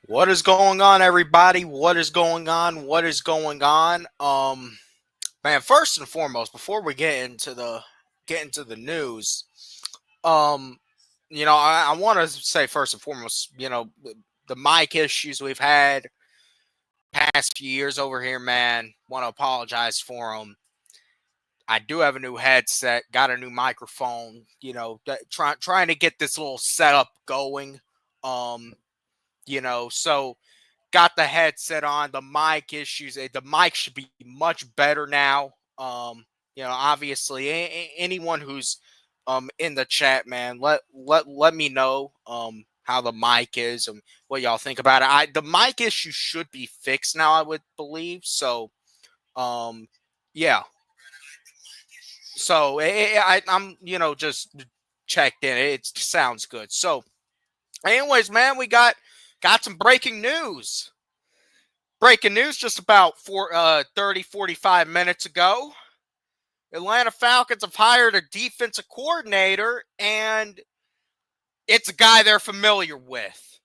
What is going on, everybody? What is going on? What is going on? Man, first and foremost, before we get into the news, um, I want to say first and foremost, the mic issues we've had past few years over here, man. Want to apologize for them. I do have a new headset, got a new microphone. Trying to get this little setup going. Um, so got the headset on, the mic issues. The mic should be much better now. Obviously, anyone who's in the chat, man, let me know how the mic is and what y'all think about it. The mic issue should be fixed now, I would believe. So, um, yeah. So I'm just checked in. It sounds good. So, anyways, man, we got some breaking news. Breaking news just about 45 minutes ago. Atlanta Falcons have hired a defensive coordinator, and it's a guy they're familiar with.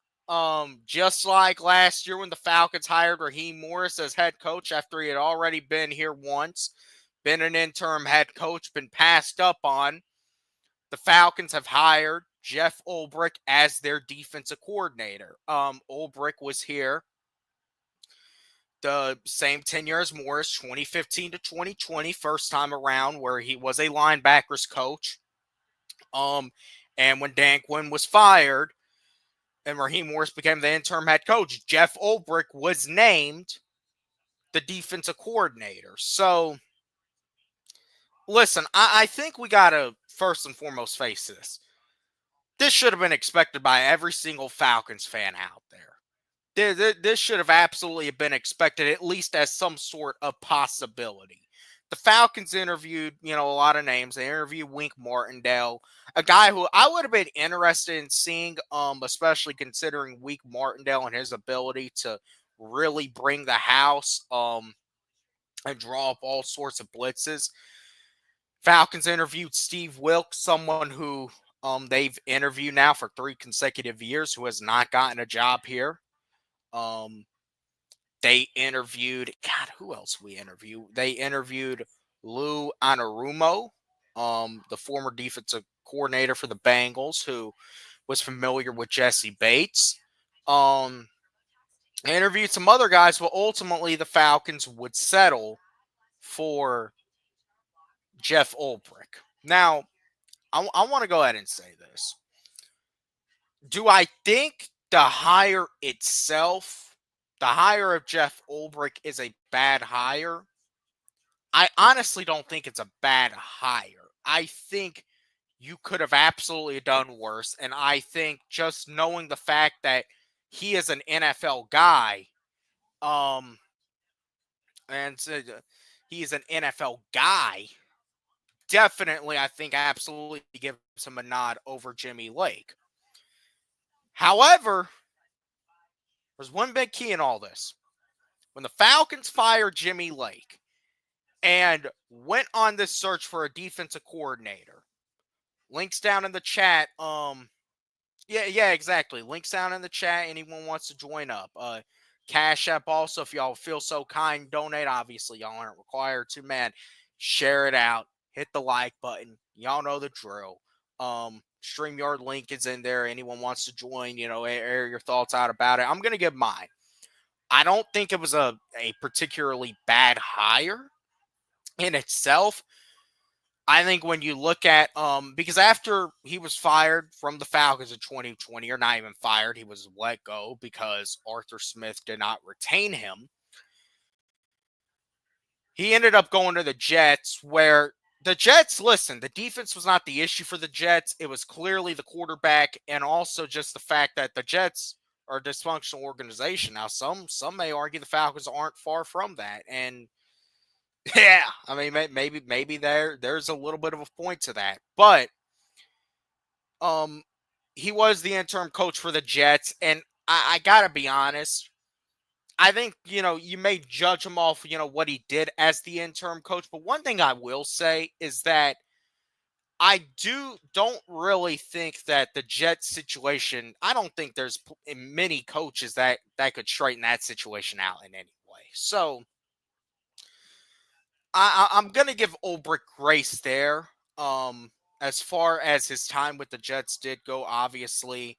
Just like last year when the Falcons hired Raheem Morris as head coach after he had already been here once, been an interim head coach, been passed up on. The Falcons have hired Jeff Ulbrich as their defensive coordinator. Ulbrich was here the same tenure as Morris, 2015 to 2020, first time around, where he was a linebackers coach. And when Dan Quinn was fired and Raheem Morris became the interim head coach, Jeff Ulbrich was named the defensive coordinator. So, listen, I think we got to first and foremost face this. This should have been expected by every single Falcons fan out there. This should have absolutely been expected, at least as some sort of possibility. The Falcons interviewed, a lot of names. They interviewed Wink Martindale, a guy who I would have been interested in seeing, especially considering Wink Martindale and his ability to really bring the house, and draw up all sorts of blitzes. Falcons interviewed Steve Wilks, someone who they've interviewed now for 3 consecutive years, who has not gotten a job here. They interviewed, God, who else we interviewed? They interviewed Lou Anarumo, the former defensive coordinator for the Bengals, who was familiar with Jesse Bates. They interviewed some other guys, but ultimately the Falcons would settle for Jeff Ulbrich. Now, I want to go ahead and say this. Do I think the hire itself, the hire of Jeff Ulbrich, is a bad hire? I honestly don't think it's a bad hire. I think you could have absolutely done worse. And I think just knowing the fact that he is an NFL guy, um, and he is an NFL guy, definitely, I think, absolutely gives him a nod over Jimmy Lake. However, there's one big key in all this. When the Falcons fired Jimmy Lake and went on this search for a defensive coordinator, links down in the chat. Yeah, exactly. Links down in the chat. Anyone wants to join up. Cash App also, if y'all feel so kind, donate. Obviously, y'all aren't required to, man. Share it out. Hit the like button. Y'all know the drill. StreamYard link is in there. Anyone wants to join, air your thoughts out about it. I'm gonna give mine. I don't think it was a particularly bad hire in itself. I think when you look at because after he was fired from the Falcons in 2020, or not even fired, he was let go because Arthur Smith did not retain him. He ended up going to the Jets, where the Jets, listen, the defense was not the issue for the Jets. It was clearly the quarterback, and also just the fact that the Jets are a dysfunctional organization. Now, some may argue the Falcons aren't far from that, and yeah, I mean, maybe there's a little bit of a point to that, but he was the interim coach for the Jets, and I gotta be honest. I think you may judge him off what he did as the interim coach, but one thing I will say is that I don't really think that the Jets situation. I don't think there's many coaches that could straighten that situation out in any way. So I'm gonna give Ulbrich grace there. As far as his time with the Jets did go, obviously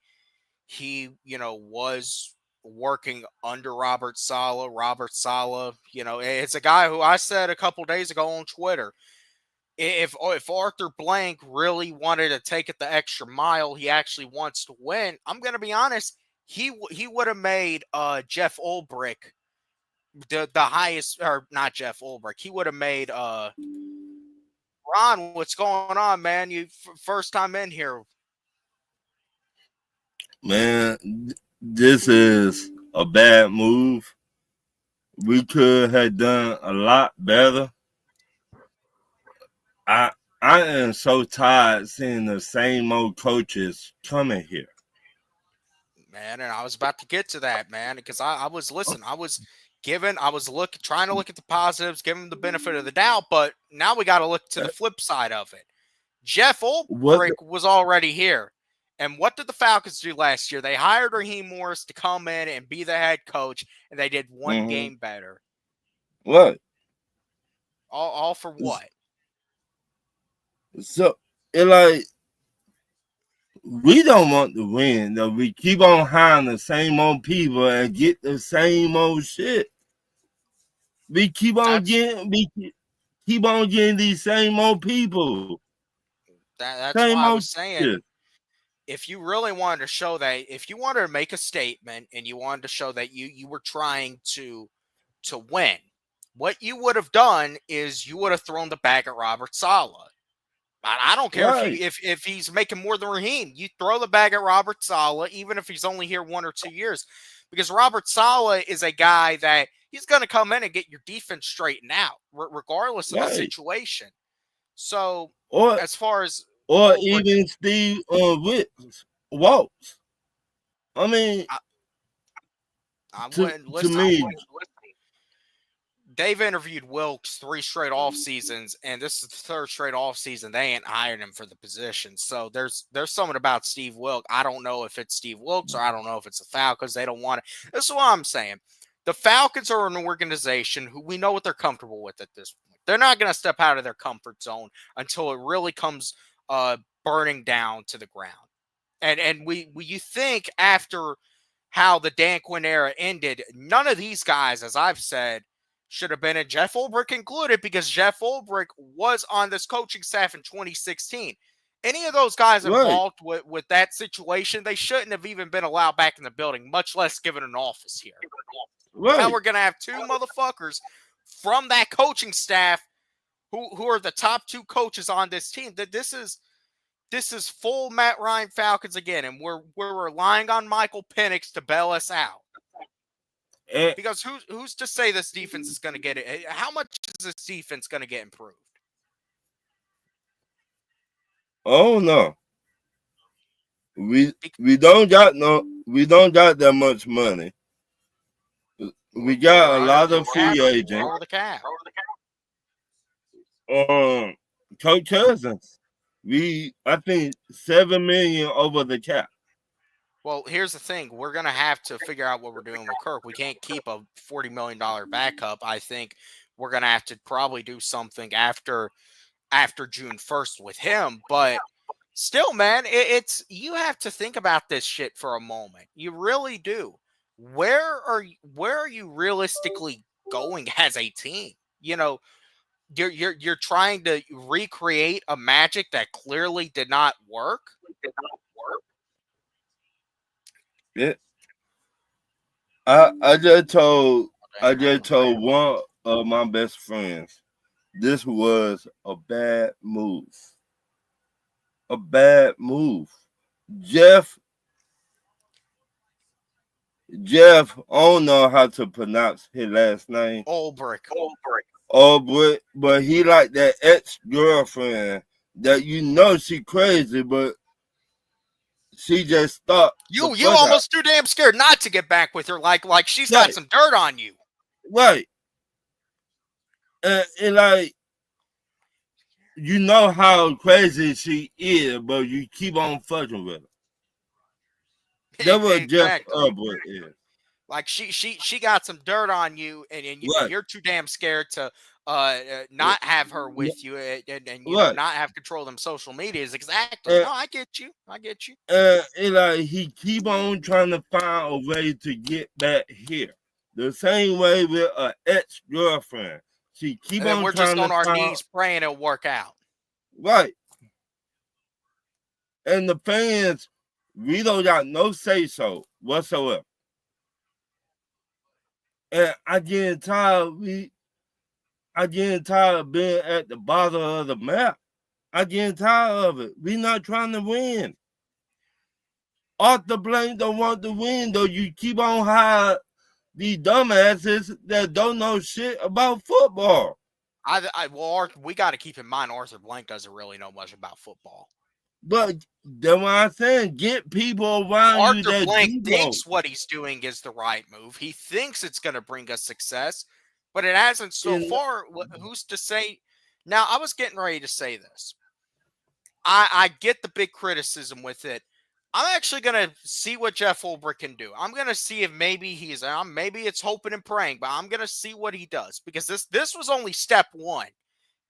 he was working under Robert Saleh. Robert Saleh, it's a guy who I said a couple days ago on Twitter. If Arthur Blank really wanted to take it the extra mile, he actually wants to win. I'm gonna be honest. He would have made Jeff Ulbrich the highest, or not Jeff Ulbrich. He would have made Ron. What's going on, man? You first time in here, Man, this is a bad move. We could have done a lot better. I I am so tired seeing the same old coaches coming here. man. And I was about to get to that, man, because I was listening. I was trying to look at the positives, give him the benefit of the doubt, but now we got to look to the flip side of it. Jeff What? Ulbrich was already here. And what did the Falcons do last year? They hired Raheem Morris to come in and be the head coach, and they did one game better. What? All for what? So it like we don't want to win. Though we keep on hiring the same old people and get the same old shit. We keep on getting these same old people. That's Same why I old was saying, shit. if you really wanted to show that, if you wanted to make a statement and you wanted to show that you were trying to win, what you would have done is you would have thrown the bag at Robert Saleh. I don't care Right. if he's making more than Raheem. You throw the bag at Robert Saleh, even if he's only here 1 or 2 years, because Robert Saleh is a guy that he's going to come in and get your defense straightened out, regardless of the Right. situation. So, Or as far as Ulbrich, even Steve Waltz. I mean, I to wouldn't to listen. me, They've interviewed Wilkes 3 straight off seasons, and this is the 3rd straight off season. They ain't hired him for the position. So there's something about Steve Wilkes. I don't know if it's Steve Wilkes or I don't know if it's the Falcons. They don't want it. This is what I'm saying. The Falcons are an organization who we know what they're comfortable with at this point. They're not going to step out of their comfort zone until it really comes burning down to the ground. And you think after how the Dan Quinn era ended, none of these guys, as I've said, should have been, and Jeff Ulbrich included, because Jeff Ulbrich was on this coaching staff in 2016. Any of those guys right, involved with that situation, they shouldn't have even been allowed back in the building, much less given an office here. Now right. we're going to have 2 motherfuckers from that coaching staff who are the top 2 coaches on this team. That this is full Matt Ryan Falcons again, and we're relying on Michael Penix to bail us out. Because who's to say this defense is going to get it? How much is this defense going to get improved? Oh no, we don't got that much money. We got a lot of free agents. Over the cap. Coach Cousins, I think $7 million over the cap. Well, here's the thing. We're going to have to figure out what we're doing with Kirk. We can't keep a $40 million backup. I think we're going to have to probably do something after June 1st with him. But still, man, it's you have to think about this shit for a moment. You really do. Where are you realistically going as a team? You're trying to recreate a magic that clearly did not work. Yeah. I just told one of my best friends this was a bad move. A bad move. Jeff, I don't know how to pronounce his last name. Ulbrich. But he like that ex-girlfriend that she crazy, but she just thought you almost too damn scared not to get back with her, like she's got some dirt on you. Right. And like you know how crazy she is, but you keep on fucking with her. That's what Jeff Exactly. Ulbrich is. Like she got some dirt on you, and Right. you're too damn scared to not have her with you, and Right. not have control of them social medias. Exactly. And, No, I get you. I get you. and like he keep on trying to find a way to get back here. The same way with an ex-girlfriend. She keep And then on we're just trying on to our find knees praying it'll work out. right. And the fans, we don't got no say so whatsoever. And I get tired of being at the bottom of the map. I get tired of it. We not trying to win. Arthur Blank don't want to win, though. You keep on hiring these dumbasses that don't know shit about football. We got to keep in mind Arthur Blank doesn't really know much about football. But that's what I'm saying. Get people around you Arthur that Blank do thinks know. what he's doing is the right move. He thinks it's going to bring us success, but it hasn't so far. Who's to say? Now, I was getting ready to say this. I get the big criticism with it. I'm actually going to see what Jeff Ulbrich can do. I'm going to see if maybe maybe it's hoping and praying, but I'm going to see what he does, because this was only step one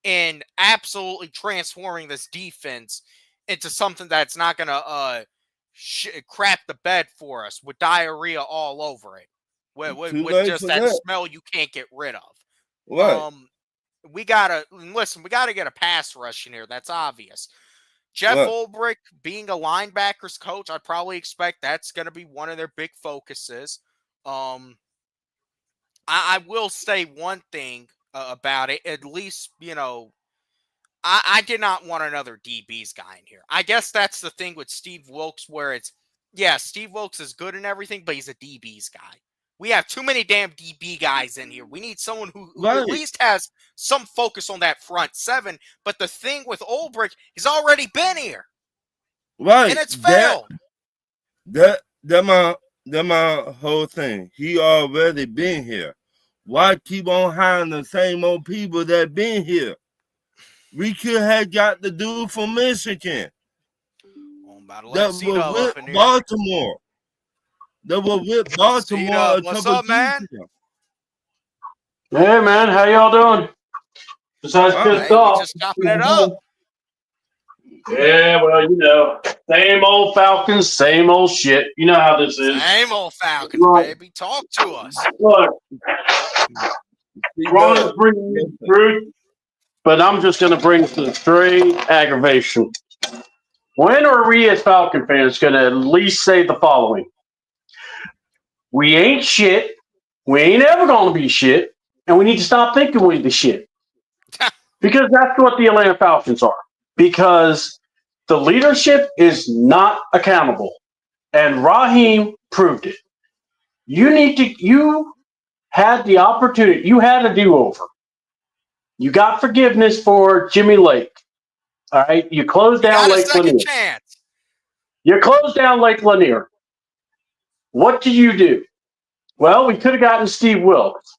in absolutely transforming this defense into something that's not going to crap the bed for us with diarrhea all over it, with just that smell you can't get rid of. Right. We gotta get a pass rush in here. That's obvious. Jeff Ulbrich being a linebackers coach, I'd probably expect that's going to be one of their big focuses. I will say one thing about it. At least, I did not want another DB's guy in here. I guess that's the thing with Steve Wilkes, where Steve Wilkes is good and everything, but he's a DB's guy. We have too many damn DB guys in here. We need someone who at least has some focus on that front seven. But the thing with Ulbrich, he's already been here. Right. And it's failed. That my whole thing. He already been here. Why keep on hiring the same old people that been here? We could have got the dude from Michigan. That was with Baltimore. That was with Baltimore. What's up, man? Hey, man, how y'all doing? Besides pissed off. Just chopping it up. Yeah, well, same old Falcons, same old shit. You know how this is. Same old Falcons, baby. Talk to us. Look, want to bring you truth, but I'm just going to bring some straight aggravation. When are we as Falcon fans going to at least say the following? We ain't shit. We ain't ever going to be shit. And we need to stop thinking we the shit. Because that's what the Atlanta Falcons are. Because the leadership is not accountable. And Raheem proved it. You had the opportunity. You had a do-over. You got forgiveness for Jimmy Lake. All right. You closed down Lake Lanier. Chance. You closed down Lake Lanier. What did you do? Well, we could have gotten Steve Wilkes.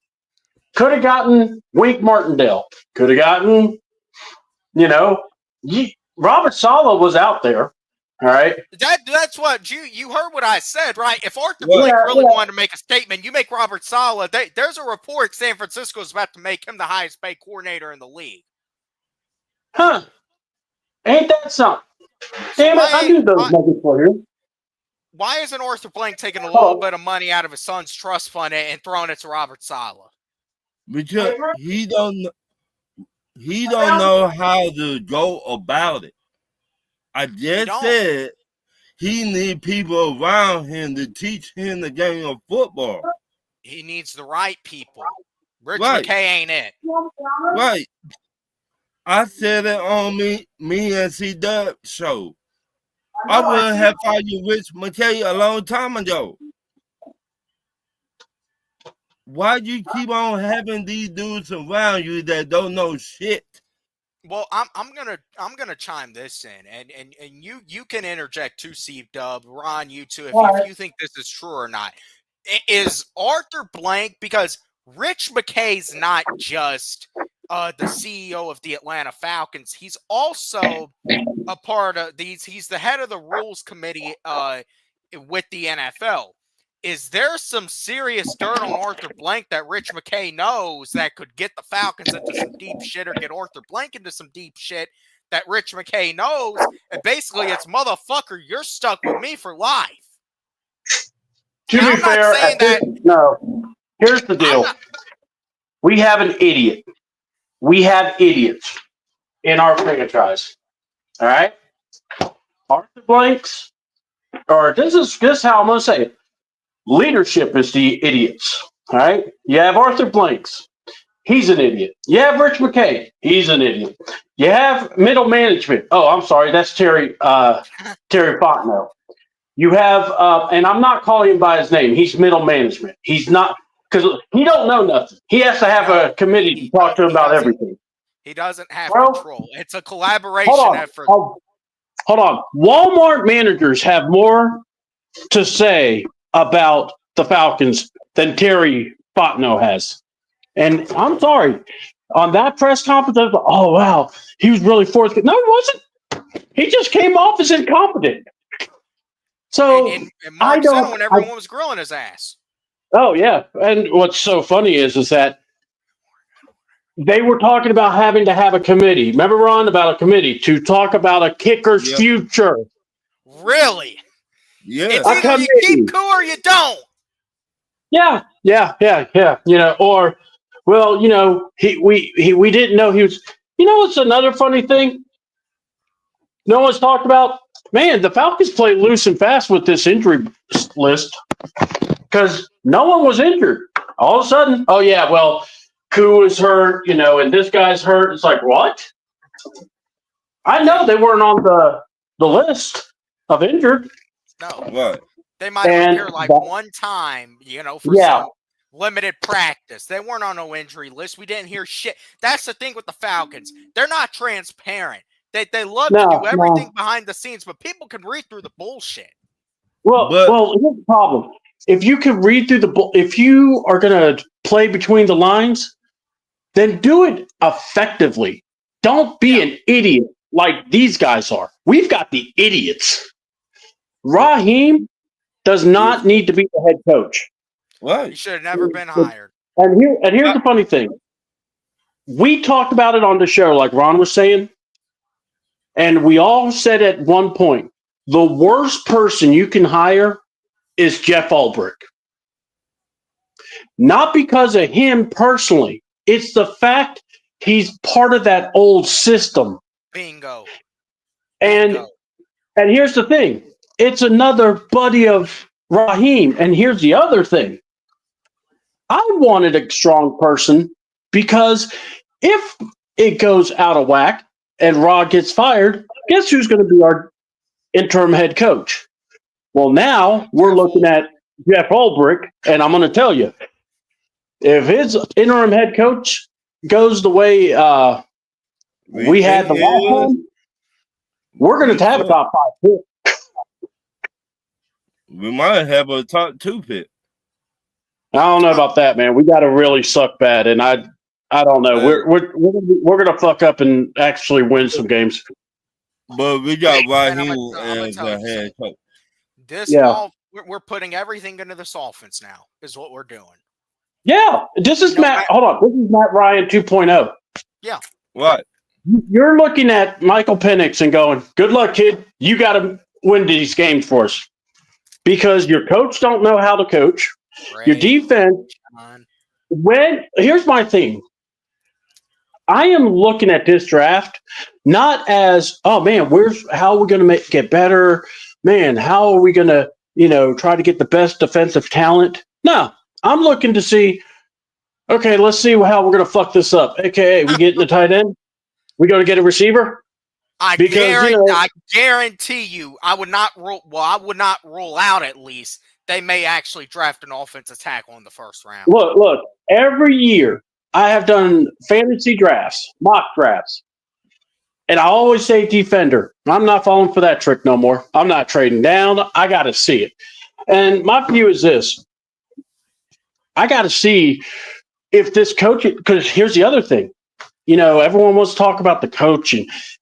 Could have gotten Wink Martindale. Could have gotten, Robert Saleh was out there. All right. That's what you heard what I said, right? If Arthur Blank really wanted to make a statement, you make Robert Saleh. There's a report San Francisco is about to make him the highest paid coordinator in the league. Huh. Ain't that something? Damn it, I knew those nuggets for you. Why isn't Arthur Blank taking a little bit of money out of his son's trust fund and throwing it to Robert Saleh? Because he don't know how to go about it. I just said he need people around him to teach him the game of football. He needs the right people. Rich McKay ain't it. Right. I said it on me and C-Dub show. I would have fired Rich McKay a long time ago. Why you keep on having these dudes around you that don't know shit? Well, I'm gonna chime this in, and you can interject too, Steve Dub, Ron, you too, if you think this is true or not. Is Arthur Blank, because Rich McKay's not just the CEO of the Atlanta Falcons. He's also a part of these. He's the head of the rules committee with the NFL. Is there some serious dirt on Arthur Blank that Rich McKay knows that could get the Falcons into some deep shit or get Arthur Blank into some deep shit that Rich McKay knows? And basically, it's motherfucker, you're stuck with me for life. To be fair, no. Here's the deal. We have an idiot. We have idiots in our franchise. All right? Arthur Blanks, or this is how I'm going to say it. Leadership is the idiots. All right? You have Arthur Blanks. He's an idiot. You have Rich McKay. He's an idiot. You have middle management. Oh, I'm sorry. That's Terry Fontenot. You have, and I'm not calling him by his name. He's middle management. He's not, because he don't know nothing. He has to have a committee to talk to him about everything. He doesn't have control. It's a collaboration effort. Hold on. Walmart managers have more to say about the Falcons than Terry Fontenot has. And I'm sorry. On that press conference, I was like, oh, wow, he was really forthcoming. No, he wasn't. He just came off as incompetent. So and Mark said when everyone was grilling his ass. Oh, yeah. And what's so funny is that they were talking about having to have a committee. Remember, Ron, about a committee to talk about a kicker's future. Really? Yeah. It's either you keep cool or you don't. Yeah. You know, or, well, you know, we didn't know he was. You know what's another funny thing? No one's talked about? Man, the Falcons play loose and fast with this injury list because no one was injured. All of a sudden, oh, yeah, well, Koo is hurt, you know, and this guy's hurt. It's like, what? I know they weren't on the list of injured. No. What? They might have been here like one time, you know, for some limited practice. They weren't on no injury list. We didn't hear shit. That's the thing with the Falcons. They're not transparent. They love to do everything behind the scenes, but people can read through the bullshit. Well, here's the problem. If you can read through if you are going to play between the lines, then do it effectively. Don't be an idiot like these guys are. We've got the idiots. Raheem does not need to be the head coach. What? He should have never been hired. And here's the funny thing. We talked about it on the show, like Ron was saying, and we all said at one point, the worst person you can hire is Jeff Ulbrich. Not because of him personally. It's the fact he's part of that old system. Bingo. And here's the thing. It's another buddy of Raheem. And here's the other thing. I wanted a strong person because if it goes out of whack and Rod gets fired, guess who's going to be our interim head coach? Well, now we're looking at Jeff Ulbrich, and I'm going to tell you, if his interim head coach goes the way we had the last time, we're going to have a top 5 pick. We might have a top 2 pick. I don't know about that, man. We got to really suck bad, and I don't know. We're going to fuck up and actually win some games. But we got Raheem as the head coach. We're putting everything into this offense now, is what we're doing. Yeah. This is Matt. Hold on. This is Matt Ryan 2.0. Yeah. What? You're looking at Michael Penix and going, good luck, kid. You got to win these games for us. Because your coach don't know how to coach. Your defense. Here's my thing. I am looking at this draft not as, oh man, how are we going to get better? Man, how are we going to, try to get the best defensive talent? No, I'm looking to see, okay, let's see how we're going to fuck this up. AKA, we getting the tight end? We going to get a receiver? I guarantee you, I would not rule out at least they may actually draft an offensive tackle in the first round. Look, every year I have done fantasy drafts, mock drafts, and I always say defender. I'm not falling for that trick no more. I'm not trading down. I got to see it. And my view is this. I got to see if this coach, because here's the other thing. everyone wants to talk about the coach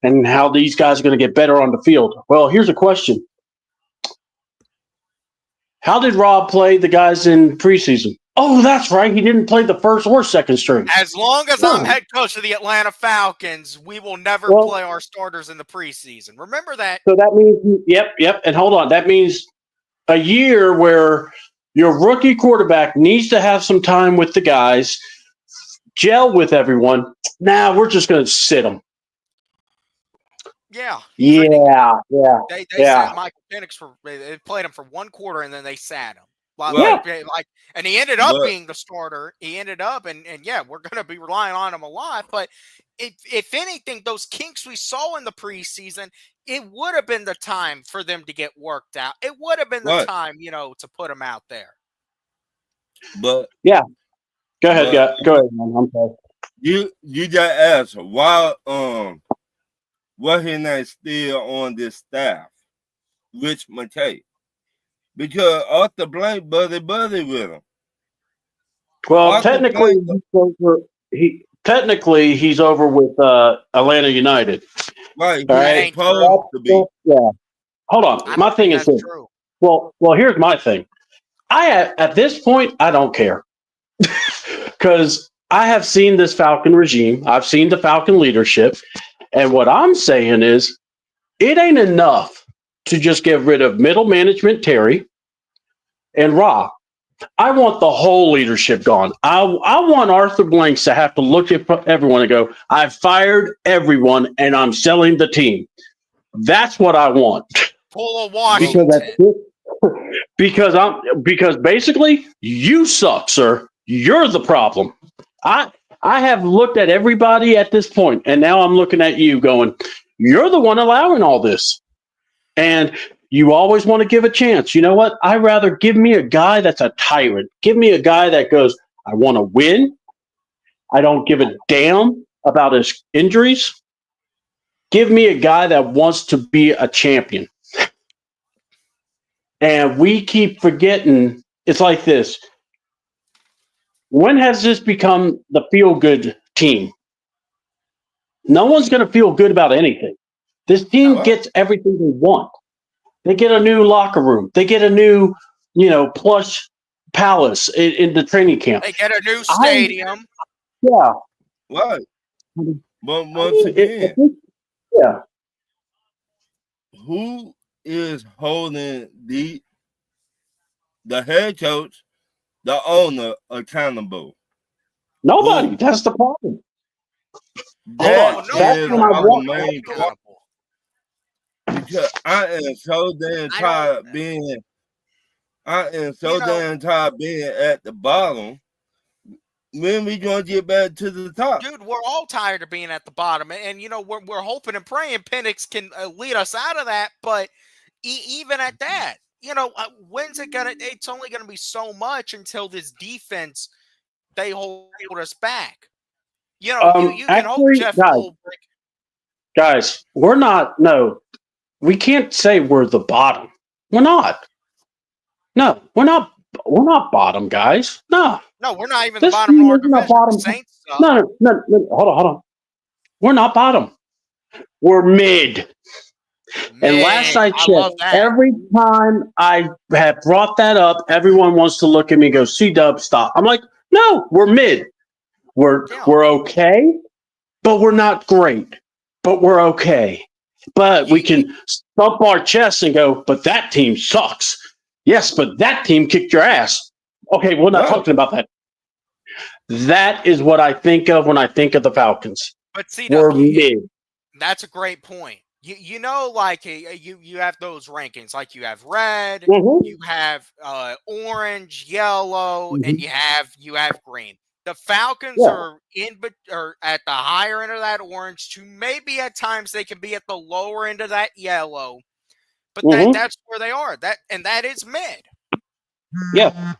and how these guys are going to get better on the field. Well, here's a question. How did Rob play the guys in preseason? Oh, that's right. He didn't play the first or second string. As long as I'm head coach of the Atlanta Falcons, we will never play our starters in the preseason. Remember that. So that means, yep. And hold on. That means a year where your rookie quarterback needs to have some time with the guys, gel with everyone. Now we're just going to sit them. Yeah. They sat Michael Penix they played him for one quarter and then they sat him. And he ended up being the starter. He ended up, and we're going to be relying on him a lot. But if anything, those kinks we saw in the preseason, it would have been the time for them to get worked out. It would have been the time, to put them out there. But yeah, go ahead, man. I'm sorry. You just asked why what he not still on this staff, Rich McKay. Because Arthur Blank buddy with him. Well, Arthur technically he's over with Atlanta United. Right. All right. Yeah. Hold on. My thing is this. Well, here's my thing. At this point, I don't care. Because I have seen this Falcon regime. I've seen the Falcon leadership. And what I'm saying is it ain't enough to just get rid of middle management, Terry and Ra. I want the whole leadership gone. I want Arthur Blanks to have to look at everyone and go, I've fired everyone and I'm selling the team. That's what I want. Pull a Washington. Because basically you suck, sir. You're the problem. I have looked at everybody at this point, and now I'm looking at you going, you're the one allowing all this. And you always want to give a chance. You know what? I'd rather give me a guy that's a tyrant. Give me a guy that goes, I want to win. I don't give a damn about his injuries. Give me a guy that wants to be a champion. And we keep forgetting, it's like this. When has this become the feel-good team? No one's going to feel good about anything. This team gets everything they want. They get a new locker room. They get a new, plush palace in the training camp. They get a new stadium. Yeah. Right. But once again, who is holding the head coach, the owner, accountable? Nobody. That's the problem. That's our main problem. Because I am so damn tired being at the bottom. When we gonna get back to the top? Dude, we're all tired of being at the bottom, and we're hoping and praying Penix can lead us out of that. But even at that, when's it gonna? It's only gonna be so much until this defense they hold us back. You can hope Jeff Ulbrich. Guys, we're not. No, we can't say we're the bottom. We're not. No, we're not. We're not bottom, guys. No, we're not even the bottom of our division. Bottom. Saints no. Hold on. We're not bottom. We're mid. And last I checked, every time I have brought that up, everyone wants to look at me and go, C-Dub, stop. I'm like, no, we're mid. We're okay, but we're not great. But we're okay. But we can thump our chests and go, but that team sucks. Yes, but that team kicked your ass. Okay, we're not talking about that. That is what I think of when I think of the Falcons. But see, we're mid. That's a great point. You have those rankings, like you have red, you have orange, yellow, and you have green. The Falcons are at the higher end of that orange to maybe at times they can be at the lower end of that yellow. But that's where they are. That is mid. Yeah.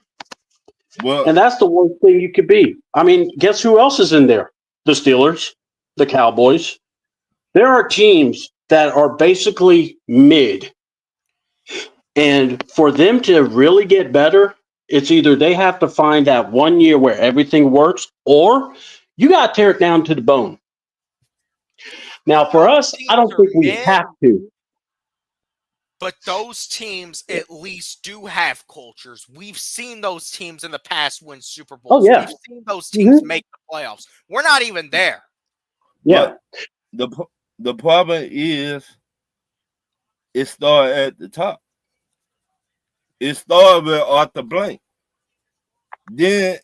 Well, and that's the worst thing you could be. I mean, guess who else is in there? The Steelers, the Cowboys. There are teams that are basically mid. And for them to really get better, it's either they have to find that 1 year where everything works, or you got to tear it down to the bone. Now, for us, I don't think we have to. But those teams at least do have cultures. We've seen those teams in the past win Super Bowls. Oh, yeah. We've seen those teams make the playoffs. We're not even there. Yeah. But the problem is it started at the top. It started with Arthur Blank. Then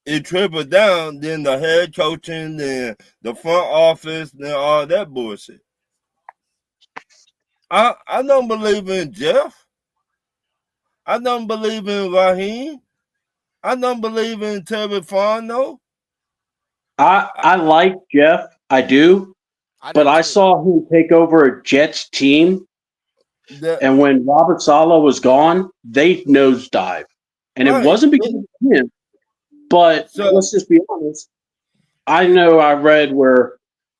it trickled down, then the head coaching, then the front office, then all that bullshit. I don't believe in Jeff. I don't believe in Raheem. I don't believe in Terry Farno. I like Jeff. I do. But I saw him take over a Jets team. And when Robert Saleh was gone, they nosedived. And it wasn't because of him. But let's just be honest. I know I read where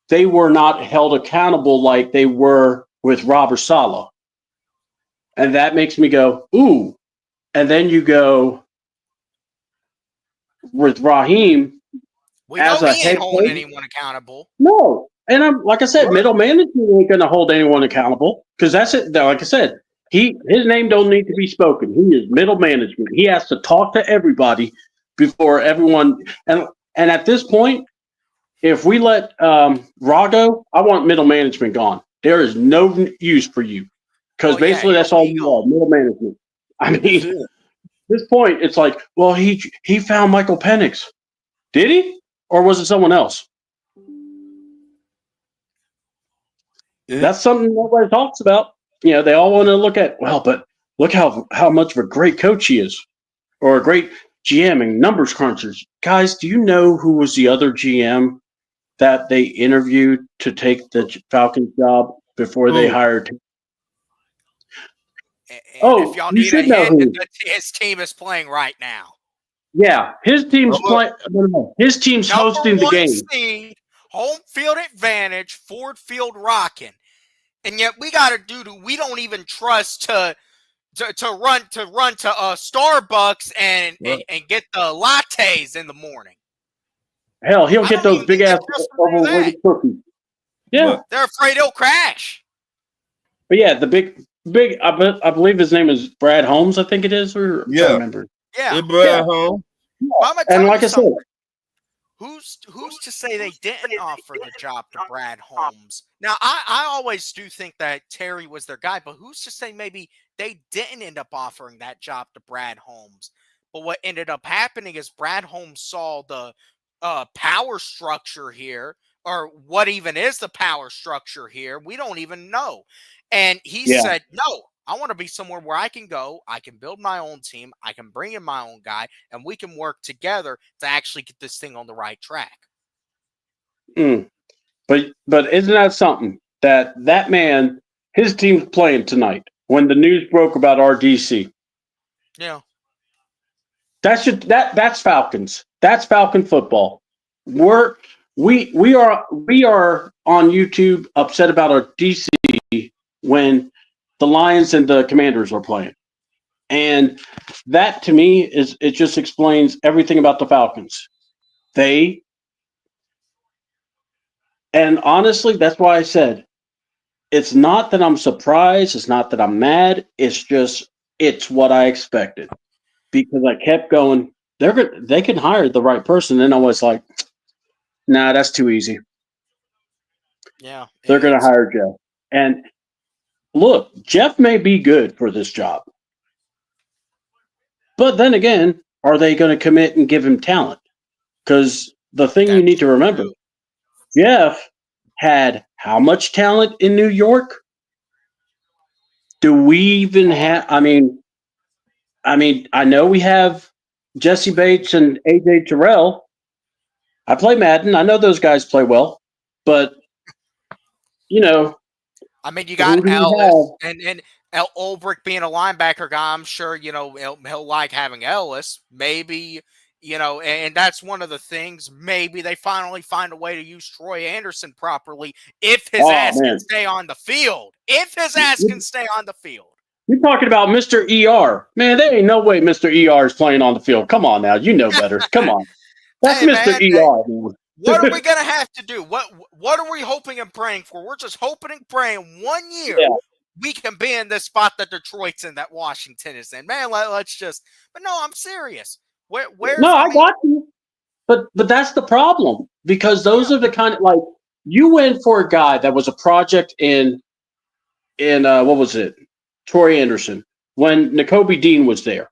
they were not held accountable like they were with Robert Saleh. And that makes me go, ooh. And then you go with Raheem as a head coach. Holding anyone accountable. No. And I'm like I said, middle management ain't going to hold anyone accountable because that's it. Like I said, his name don't need to be spoken. He is middle management. He has to talk to everybody before everyone. And at this point, if we let Raw go, I want middle management gone. There is no use for you because basically that's all you are, middle management. I mean, at this point, it's like, well, he found Michael Penix. Did he? Or was it someone else? That's something nobody talks about. You know, they all want to look at, well, but look how much of a great coach he is or a great GM and numbers crunchers. Guys, do you know who was the other GM that they interviewed to take the Falcons job before they hired him? And if y'all need a hint, his team is playing right now. Yeah, his team's playing. His team's hosting the game. Seed, home field advantage, Ford Field rocking, and yet we got a dude who we don't even trust to run to Starbucks and get the lattes in the morning. Hell, he'll get those big ass overweight cookies. Yeah, they're afraid he'll crash. But yeah, the big. I believe his name is Brad Holmes. I think it is. Or I can't remember. Yeah, Brad Holmes. Yeah. And like I said, who's to say they didn't offer the job to Brad Holmes? Now, I always do think that Terry was their guy, but who's to say maybe they didn't end up offering that job to Brad Holmes? But what ended up happening is Brad Holmes saw the power structure here, or what even is the power structure here? We don't even know. And he said, no, I want to be somewhere where I can go, I can build my own team, I can bring in my own guy, and we can work together to actually get this thing on the right track. But isn't that something that man, his team's playing tonight when the news broke about RDC? Yeah. That's Falcons. That's Falcon football. We are on YouTube upset about our DC when the Lions and the Commanders are playing. And that to me it just explains everything about the Falcons. And honestly, that's why I said it's not that I'm surprised, it's not that I'm mad, it's what I expected. Because I kept going, they can hire the right person. And I was like, nah, that's too easy. Yeah. They're going to hire Jeff. And look, Jeff may be good for this job. But then again, are they going to commit and give him talent? Because the thing you need to remember, Jeff had how much talent in New York? Do we even have, I mean, I know we have Jesse Bates and AJ Terrell. I play Madden. I know those guys play well. But, you know. I mean, you got Ellis and Ulbrich being a linebacker guy. I'm sure, you know, he'll like having Ellis. Maybe, you know, and that's one of the things. Maybe they finally find a way to use Troy Anderson properly if his ass can stay on the field. If his ass can stay on the field. You're talking about Mr. ER. Man, there ain't no way Mr. ER is playing on the field. Come on now. You know better. Come on. That's Mr. ER. What are we going to have to do? What are we hoping and praying for? We're just hoping and praying 1 year we can be in this spot that Detroit's in, that Washington is in. Man, let's just. But no, I'm serious. I got you. But that's the problem, because those are the kind of, like, you went for a guy that was a project in what was it, Troy Anderson, when N'Kobe Dean was there.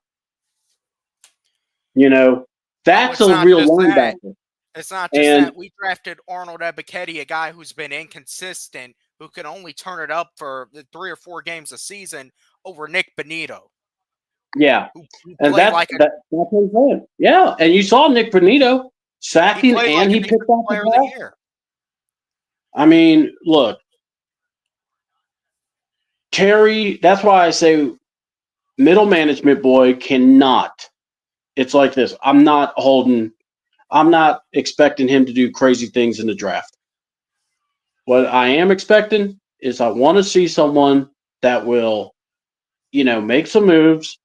That's a real linebacker. It's not just that. We drafted Arnold Ebiketie, a guy who's been inconsistent, who can only turn it up for 3 or 4 games a season, over Nick Bonito. Yeah, and that's what I'm saying. Yeah, and you saw Nick Bonito sacking, and he picked off the ball. I mean, look, Terry. That's why I say middle management boy cannot. It's like this. I'm not expecting him to do crazy things in the draft. What I am expecting is I want to see someone that will, make some moves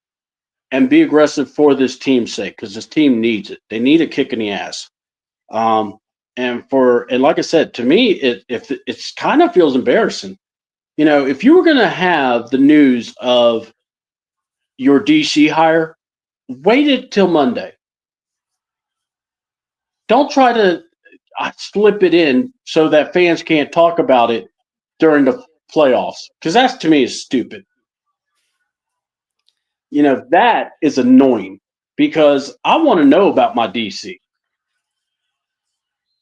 and be aggressive for this team's sake, because this team needs it. They need a kick in the ass. And like I said, to me, it's kind of feels embarrassing. If you were going to have the news of your DC hire, wait it till Monday. Don't try to slip it in so that fans can't talk about it during the playoffs, because that to me is stupid. That is annoying, because I want to know about my DC.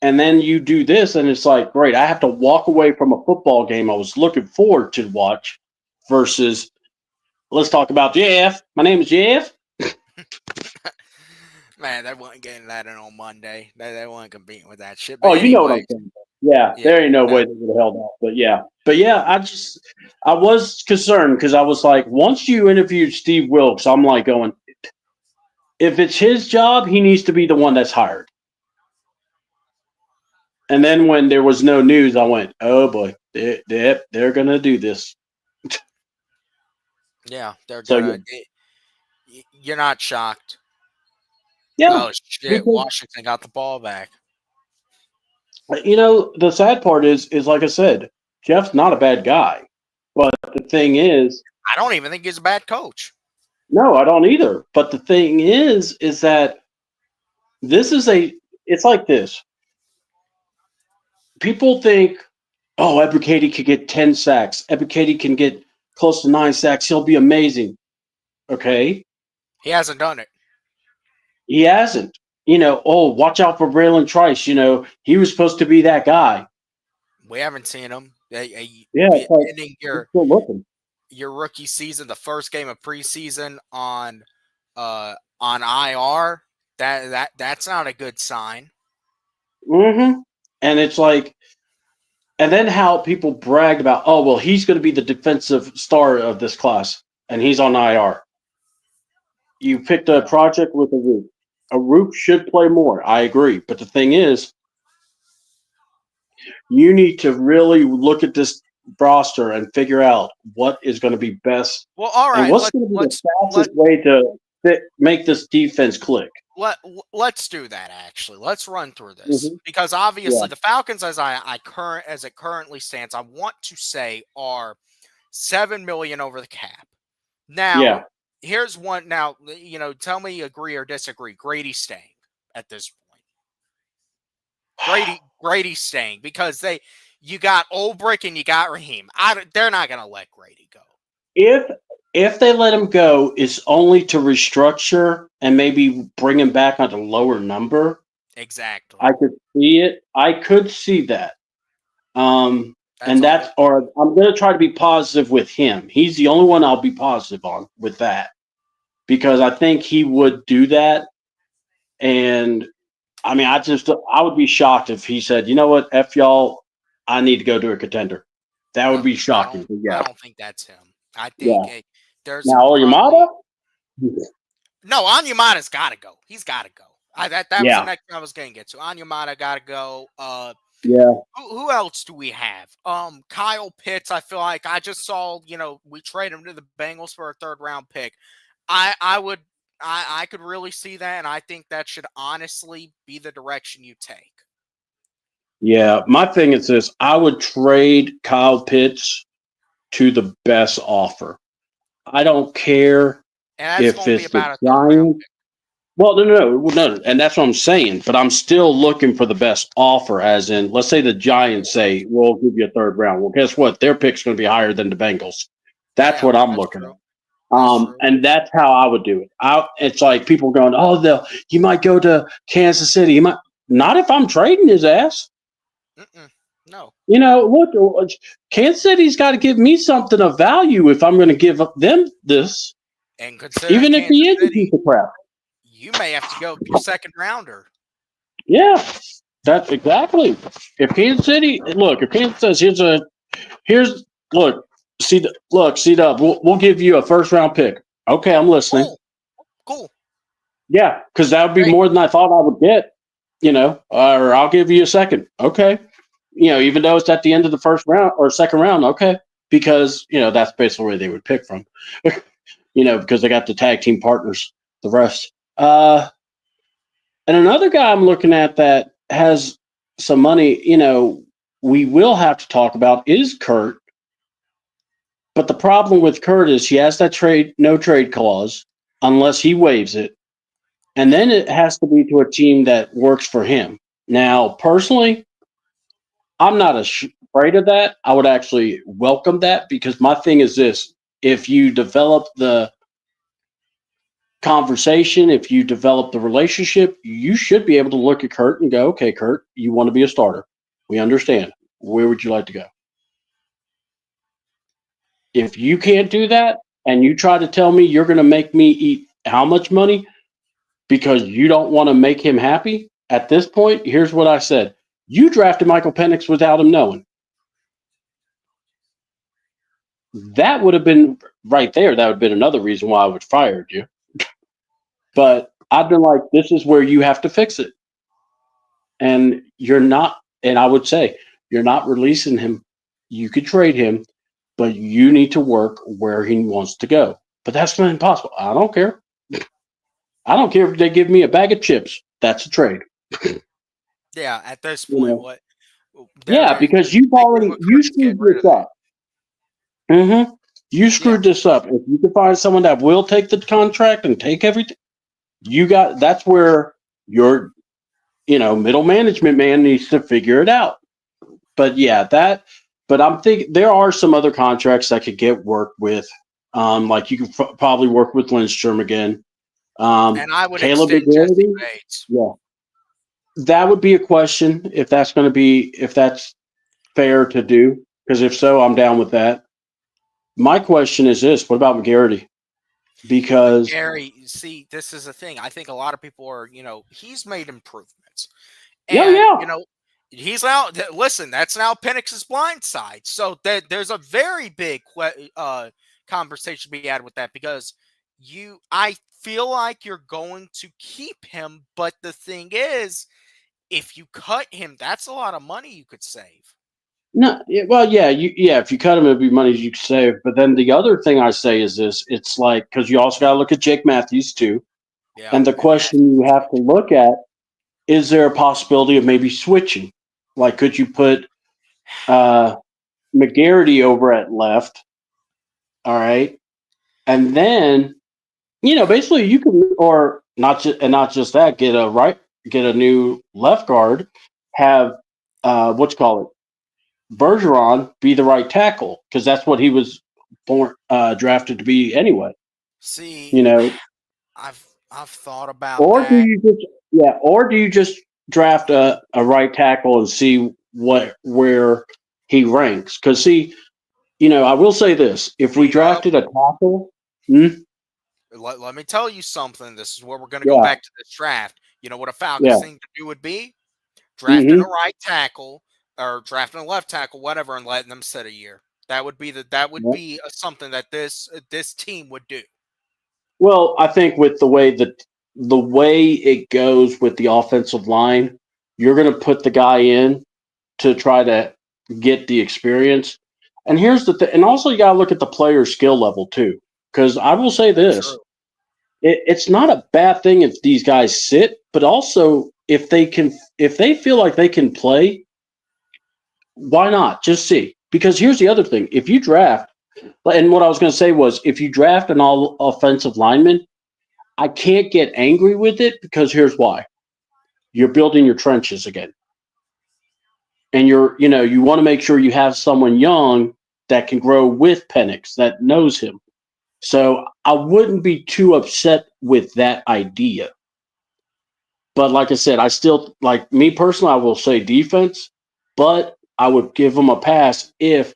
And then you do this, and it's like, great, I have to walk away from a football game I was looking forward to watch versus, let's talk about Jeff. My name is Jeff. Man, they weren't getting that in on Monday. They weren't competing with that shit. But you know what I'm saying. Yeah, there ain't no way they would have held off. But yeah, I was concerned, because I was like, once you interviewed Steve Wilkes, I'm like going, if it's his job, he needs to be the one that's hired. And then when there was no news, I went, oh boy, they're gonna do this. Yeah, they're gonna. You're not shocked. Yeah. Oh shit! Washington got the ball back. The sad part is like I said, Jeff's not a bad guy, but the thing is, I don't even think he's a bad coach. No, I don't either. But the thing is that it's like this. People think, oh, Ebiketie could get 10 sacks. Ebiketie can get close to 9 sacks. He'll be amazing. Okay. He hasn't done it. He hasn't. Watch out for Braylon Trice. He was supposed to be that guy. We haven't seen him. Ending your rookie season, the first game of preseason on IR. That's not a good sign. Mm-hmm. And it's like, and then how people bragged about, oh, well, he's going to be the defensive star of this class, and he's on IR. You picked a project with a Roop. A Roop should play more. I agree. But the thing is, you need to really look at this roster and figure out what is going to be best. Well, all right. And what's going to be the fastest way to make this defense click? Let's do that. Actually, let's run through this, because obviously the Falcons, as it currently stands, I want to say are $7 million over the cap. Now, here's one. Now, tell me agree or disagree. Grady's staying at this point. Grady's staying, because you got Ulbrich and you got Raheem. They're not going to let Grady go. If they let him go, it's only to restructure and maybe bring him back on a lower number. Exactly. I could see it. I could see that. Or I'm going to try to be positive with him. He's the only one I'll be positive on with that, because I think he would do that. And I mean, I would be shocked if he said, you know what, F y'all, I need to go to a contender. That would be shocking. I don't think that's him. I think there's now Onyemata. No, Onyemata's got to go. He's got to go. That was the next thing I was going to get to. Onyemata got to go. Who else do we have? Kyle Pitts. I feel like I just saw. We trade him to the Bengals for a 3rd round pick. I could really see that, and I think that should honestly be the direction you take. Yeah, my thing is this. I would trade Kyle Pitts to the best offer. I don't care And that's if going to be it's the about a third round Giants. pick. Well, no, and that's what I'm saying. But I'm still looking for the best offer. As in, let's say the Giants say, "We'll give you a third round." Well, guess what? Their pick's going to be higher than the Bengals. That's Yeah, what I'm that's looking true. at. That's true. And that's how I would do it. It's like people going, "Oh, you might go to Kansas City. You might not if I'm trading his ass." Mm-mm. No. You know, look, Kansas City's got to give me something of value if I'm going to give up them this, And considering even if Kansas he is a City, piece of crap. you may have to go your second rounder. Yeah, that's exactly. If Kansas City, look, if Kansas says look, C-Dub, we'll give you a first round pick. Okay, I'm listening. Cool. Yeah, because that would be Great. more than I thought I would get. Or I'll give you a second. Okay, even though it's at the end of the first round or second round. Okay, because that's basically where they would pick from. Because they got the tag team partners, the rest. And another guy I'm looking at that has some money, we will have to talk about is Kurt. But the problem with Kurt is he has that no trade clause unless he waives it. And then it has to be to a team that works for him. Now, personally, I'm not afraid of that. I would actually welcome that because my thing is this. If you develop the conversation, if you develop the relationship, you should be able to look at Kurt and go, okay, Kurt, you want to be a starter. We understand. Where would you like to go? If you can't do that and you try to tell me you're going to make me eat how much money because you don't want to make him happy, at this point, here's what I said. You drafted Michael Penix without him knowing. That would have been right there. That would have been another reason why I would have fired you. But I've been like, this is where you have to fix it. And you're not, and I would say, you're not releasing him. You could trade him, but you need to work where he wants to go. But that's not impossible. I don't care. I don't care if they give me a bag of chips. That's a trade. Yeah, at this point, what? Yeah, because you screwed this up. Mm-hmm. You screwed this up. If you can find someone that will take the contract and take everything, that's where your, middle management man needs to figure it out. But but I'm thinking there are some other contracts that could get worked with. Like you could probably work with Lindstrom again. And I would Caleb extend Jesse McGarity, Bates. yeah. That would be a question if that's fair to do. Because if so, I'm down with that. My question is this: what about McGarity? Because Gary, see, this is the thing. I think a lot of people are, he's made improvements, yeah, and he's now. Listen, that's now Penix's blind side. So there's a very big conversation to be had with that because I feel like you're going to keep him, but the thing is, if you cut him, that's a lot of money you could save. no, well, if you cut him, it'd be money you could save. But then the other thing I say is this: it's like because you also got to look at Jake Matthews too. Yeah, and the question you have to look at is there a possibility of maybe switching? Like, could you put McGarity over at left? All right, and then basically you can, or not just that, get a new left guard, have Bergeron be the right tackle because that's what he was drafted to be anyway. See, I've thought about or that. do you just draft a right tackle and see where he ranks? Because I will say this: if we drafted a tackle, let me tell you something. This is where we're going to go back to this draft. You know what a Falcons thing to do would be? Drafting a right tackle or drafting a left tackle, whatever, and letting them sit a year. That would be something that this team would do. Well, I think with the way it goes with the offensive line, you're going to put the guy in to try to get the experience. And here's the thing, and also you got to look at the player's skill level too. Because I will say this: it's not a bad thing if these guys sit, but also if they feel like they can play, Why not? Just see. Because here's the other thing. If you draft, and what I was going to say was, if you draft an all offensive lineman, I can't get angry with it because here's why. You're building your trenches again. And you want to make sure you have someone young that can grow with Penix, that knows him. So I wouldn't be too upset with that idea. But like I said, I still, like me personally, I will say defense, but I would give them a pass if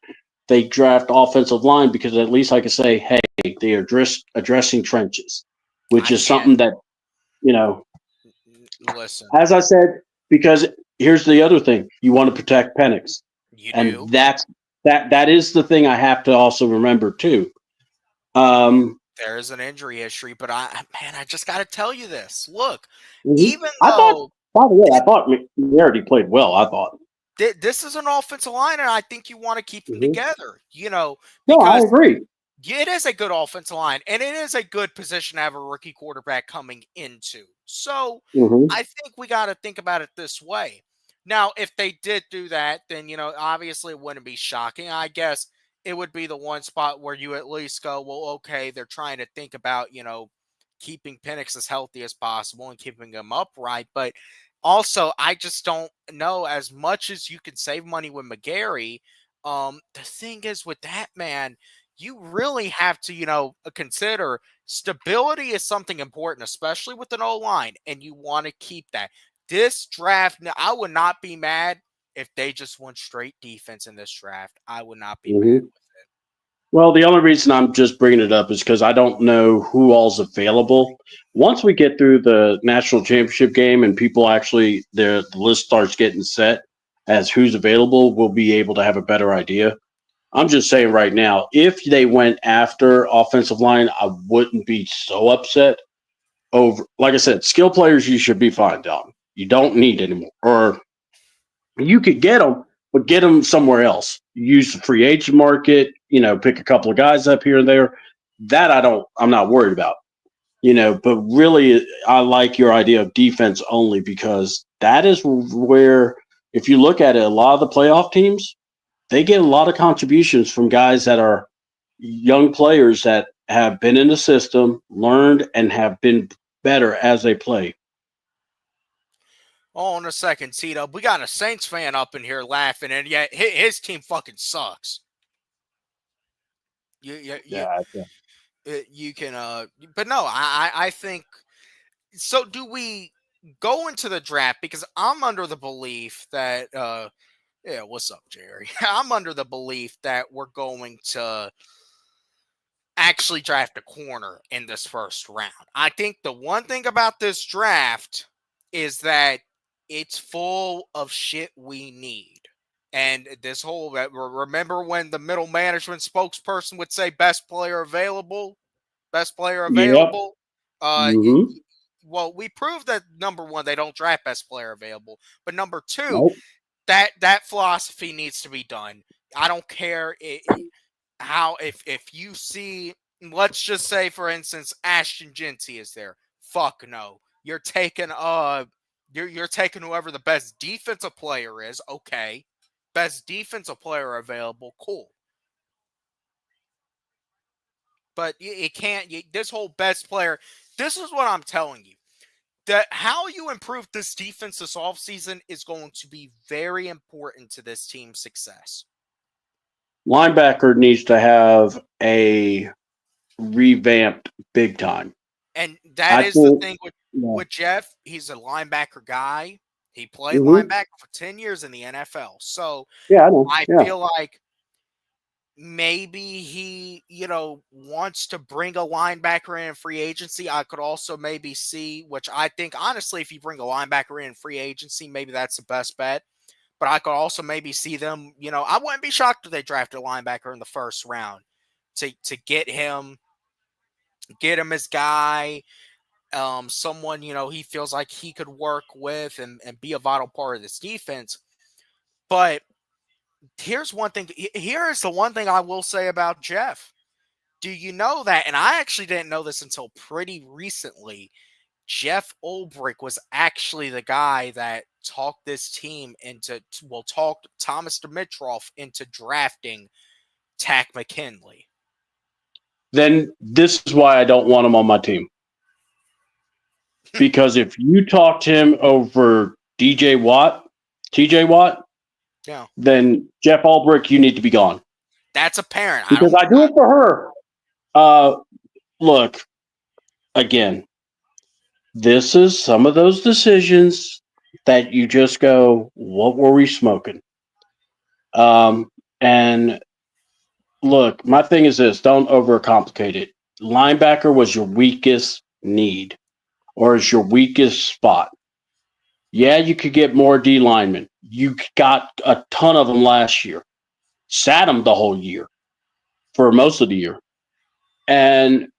they draft offensive line because at least I could say, hey, they are addressing trenches, which I is can't something that, you know, listen. as I said, because here's the other thing. You want to protect Penix. You And do. that is the thing I have to also remember too. There is an injury history, but I just got to tell you this. Look, Mhm. even I thought, though by the way, I thought McNary played well. I thought. this is an offensive line, and I think you want to keep them Mhm. together, No, I because agree. it is a good offensive line, and it is a good position to have a rookie quarterback coming into. So Hmm. I think we got to think about it this way. Now, if they did do that, then, obviously it wouldn't be shocking. I guess it would be the one spot where you at least go, well, okay, they're trying to think about, keeping Penix as healthy as possible and keeping him upright. But also, I just don't know, as much as you can save money with McGarry. The thing is with that, man, you really have to, consider stability is something important, especially with an O line, and you want to keep that. This draft, I would not be mad if they just went straight defense in this draft. I would not be mad Hmm. with it. Well, the only reason I'm just bringing it up is because I don't know who all's available. Once we get through the national championship game and people actually the list starts getting set as who's available, we'll be able to have a better idea. I'm just saying right now, if they went after offensive line, I wouldn't be so upset. Over, like I said, skill players you should be fine, Dom. You don't need anymore, or you could get them, but get them somewhere else. Use the free agent market. Pick a couple of guys up here and there. That I'm not worried about. But really, I like your idea of defense only because that is where, if you look at it, a lot of the playoff teams they get a lot of contributions from guys that are young players that have been in the system, learned, and have been better as they play. Oh, in a second, Tito. We got a Saints fan up in here laughing, and yet his team fucking sucks. Yeah. You can, but no, I think so. Do we go into the draft? Because I'm under the belief that, yeah, what's up, Jerry? I'm under the belief that we're going to actually draft a corner in this first round. I think the one thing about this draft is that it's full of shit we need. And this whole, remember when the middle management spokesperson would say best player available? Best player Yep. available? Mm-hmm. Well, we proved that number one, they don't draft best player available. But number two, Nope. that philosophy needs to be done. I don't care how, if you see, let's just say for instance Ashton Genty is there. Fuck no. You're taking whoever the best defensive player is. Okay. Best defensive player available. Cool. But it can't, this whole best player, this is what I'm telling you. That how you improve this defense this offseason is going to be very important to this team's success. Linebacker needs to have a revamped big time. And that I is the think. thing Yeah. with Jeff. He's a linebacker guy. He played Mm-hmm. linebacker for 10 years in the NFL. So Yeah, I know. I Yeah. feel like maybe he, wants to bring a linebacker in free agency. I could also maybe see, which I think, honestly, if you bring a linebacker in free agency, maybe that's the best bet. But I could also maybe see them, I wouldn't be shocked if they drafted a linebacker in the first round to get him his guy, someone, he feels like he could work with and be a vital part of this defense. But here's one thing. Here is the one thing I will say about Jeff. Do you know that? And I actually didn't know this until pretty recently. Jeff Ulbrich was actually the guy that talked this team talked Thomas Dimitroff into drafting Tack McKinley. Then this is why I don't want him on my team. Because if you talked him over TJ Watt, yeah, then Jeff Ulbrich, you need to be gone. That's apparent. Because I do it for her. Look, again, this is some of those decisions that you just go, what were we smoking? And look, my thing is this, don't overcomplicate it. Linebacker was your weakest need or is your weakest spot. Yeah, you could get more D linemen. You got a ton of them last year. Sat them the whole year for most of the year. And,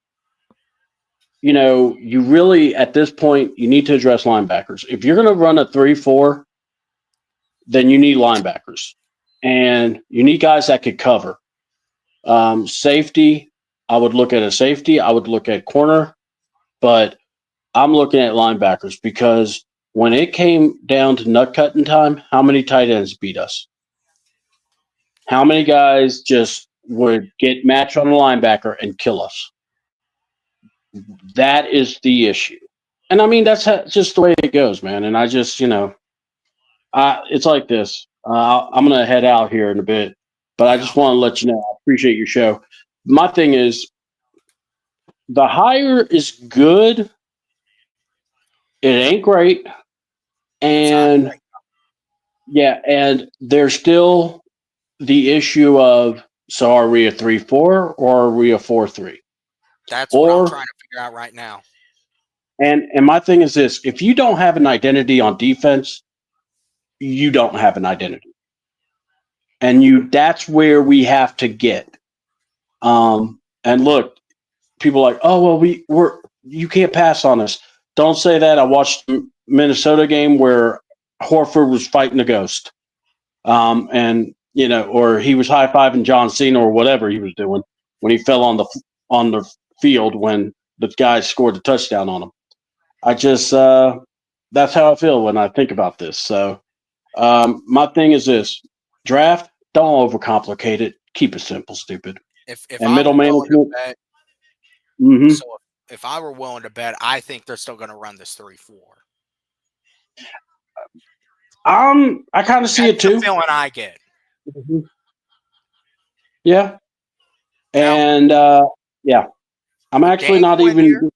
you know, you really, at this point, you need to address linebackers. If you're going to run a 3-4, then you need linebackers. And you need guys that could cover. Safety, I would look at a safety. I would look at corner. But I'm looking at linebackers because when it came down to nut cutting time, how many tight ends beat us? How many guys just would get matched on a linebacker and kill us? That is the issue. And I mean, that's just the way it goes, man. And I just, you know, it's like this. I'm going to head out here in a bit, but I just want to let you know, I appreciate your show. My thing is, the hire is good. It ain't great. And yeah, and there's still the issue of, so are we a 3-4 or are we a 4-3? That's what I'm trying to figure out right now. And my thing is this, if you don't have an identity on defense, you don't have an identity. And that's where we have to get. And look, people are like, oh, well, you can't pass on us. Don't say that. I watched the Minnesota game where Horford was fighting a ghost. And, you know, or he was high-fiving John Cena or whatever he was doing when he fell on the field when the guy scored the touchdown on him. I just that's how I feel when I think about this. So my thing is this: draft, don't overcomplicate it. Keep it simple, stupid. If and middle management. So if I were willing to bet, I think they're still going to run this 3-4. I kind of see it too. That's the feeling I get. Mm-hmm. Yeah. And yeah, I'm actually not even.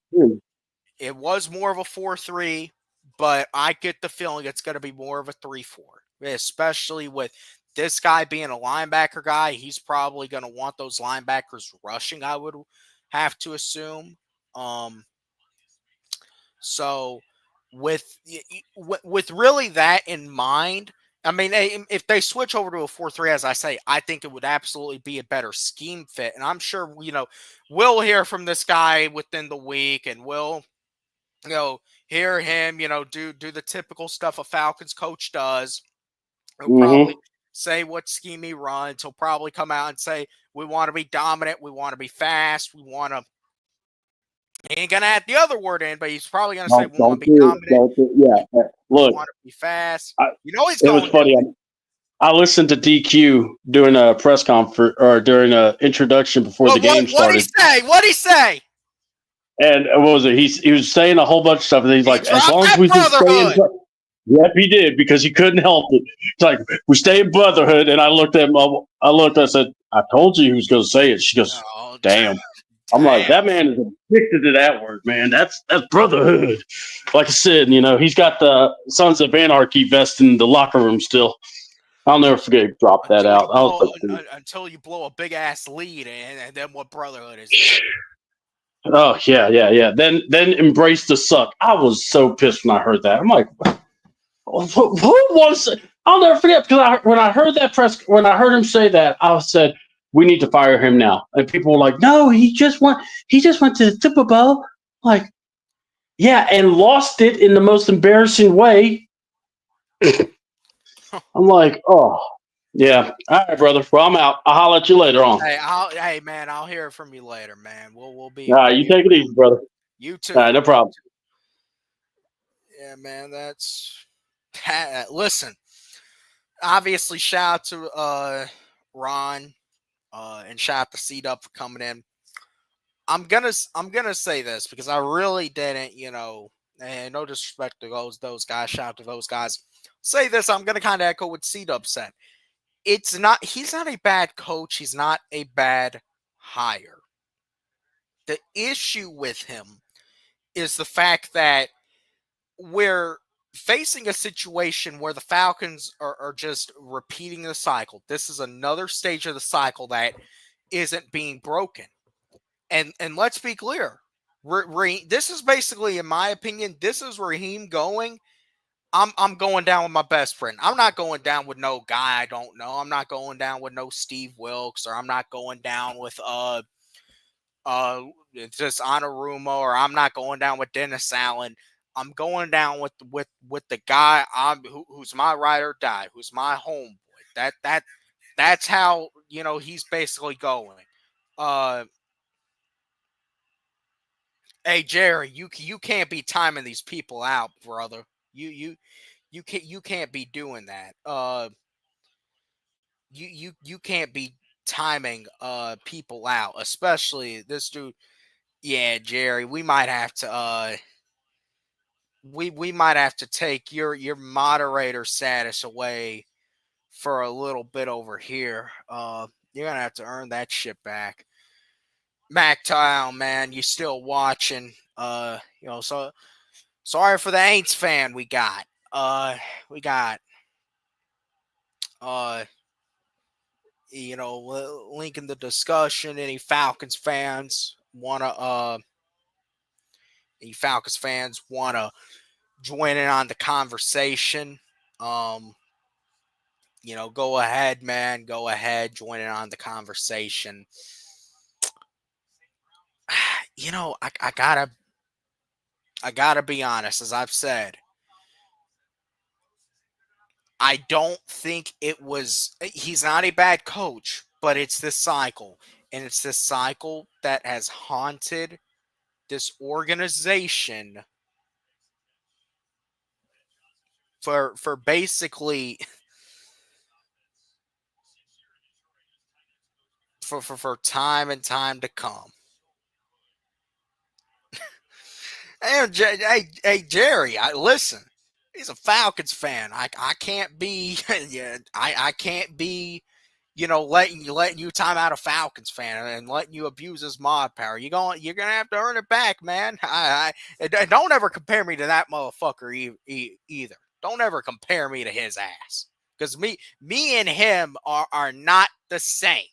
It was more of a 4-3, but I get the feeling it's going to be more of a 3-4, especially with this guy being a linebacker guy. He's probably going to want those linebackers rushing, I would have to assume. So with really that in mind, I mean, if they switch over to a 4-3, as I say, I think it would absolutely be a better scheme fit. And I'm sure, you know, we'll hear from this guy within the week, and we'll, you know, hear him, you know, do the typical stuff a Falcons coach does. He'll probably say what scheme he runs. He'll probably come out and say, we want to be dominant. We want to be fast. We want to. He ain't going to add the other word in, but he's probably going to say, we want to be dominant. Yeah. Look. We want to be fast. You know, it was funny. I listened to DQ during a press conference or during an introduction before the game started. What'd he say? And what was it? He was saying a whole bunch of stuff, and he's like, as long as we can stay in brotherhood. Yep, he did, because he couldn't help it. It's like, we stay in brotherhood. And I looked at him, I said, I told you he was going to say it. She goes, damn. I'm like, that man is addicted to that word, man. That's brotherhood. Like I said, you know, he's got the Sons of Anarchy vest in the locker room still. I'll never forget he dropped that out. Until you blow a big ass lead, and then what brotherhood is that? Oh yeah. Then embrace the suck. I was so pissed when I heard that. I'm like, who wants? I'll never forget, because when I heard him say that, I said, we need to fire him now. And people were like, no, he just went to the Super Bowl. Like, yeah, and lost it in the most embarrassing way. I'm like, oh, yeah. All right, brother. Well, I'm out. I'll holler at you later on. Hey, man, I'll hear from you later, man. We'll be. All right, you take it easy, brother. You too. All right, no problem. Yeah, man, listen. Obviously, shout out to Ron, and shout out to C-Dub for coming in. I'm gonna say this because I really didn't, and no disrespect to those guys, shout out to those guys. Say this, I'm gonna kind of echo what C-Dub said. He's not a bad coach, he's not a bad hire. The issue with him is the fact that we're facing a situation where the Falcons are just repeating the cycle. This is another stage of the cycle that isn't being broken. And let's be clear. This is basically, in my opinion, this is Raheem going. I'm going down with my best friend. I'm not going down with no guy I don't know. I'm not going down with no Steve Wilkes, or I'm not going down with just Anarumo, or I'm not going down with Dennis Allen. I'm going down with the guy who's my ride or die, who's my homeboy. That's how he's basically going. Hey Jerry, you can't be timing these people out, brother. You can't be doing that. You can't be timing people out, especially this dude. Yeah, Jerry, we might have to we might have to take your moderator status away for a little bit over here. You're gonna have to earn that shit back. Mac Tile, man, you still watching? So sorry for the Aints fan we got. We got link in the discussion. Any Falcons fans wanna join in on the conversation? Go ahead, man. Go ahead, join in on the conversation. I gotta be honest, as I've said. I don't think he's not a bad coach, but it's this cycle. And it's this cycle that has haunted this organization for basically for time and time to come. Hey, Jerry, listen. He's a Falcons fan. I can't be I can't be letting you time out a Falcons fan and letting you abuse his mod power. You're gonna have to earn it back, man. Don't ever compare me to that motherfucker either. Don't ever compare me to his ass, because me and him are not the same.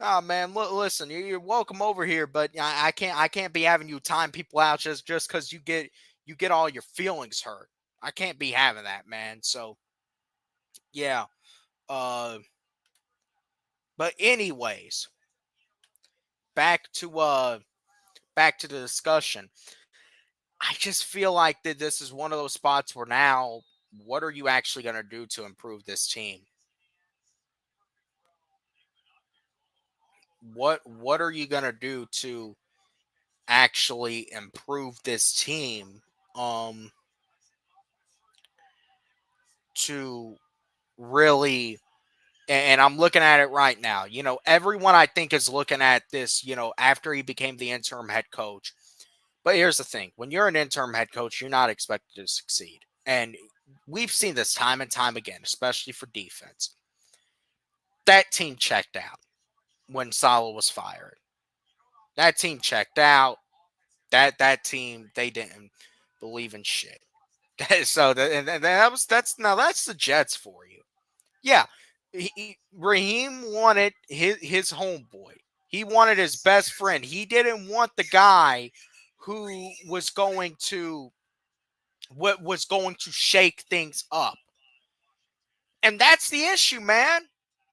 Oh man, listen, you're welcome over here, but I can't be having you time people out just because you get all your feelings hurt. I can't be having that, man. So yeah. But anyways, back to the discussion. I just feel like that this is one of those spots where now, what are you actually going to do to improve this team? What are you going to do to actually improve this team? To really, and I'm looking at it right now. Everyone I think is looking at this, after he became the interim head coach. But here's the thing. When you're an interim head coach, you're not expected to succeed. And we've seen this time and time again, especially for defense. That team checked out when Saleh was fired. That team checked out. That team, they didn't believe in shit. So that's the Jets for you. Yeah, Raheem wanted his homeboy. He wanted his best friend. He didn't want the guy who was going to shake things up. And that's the issue, man.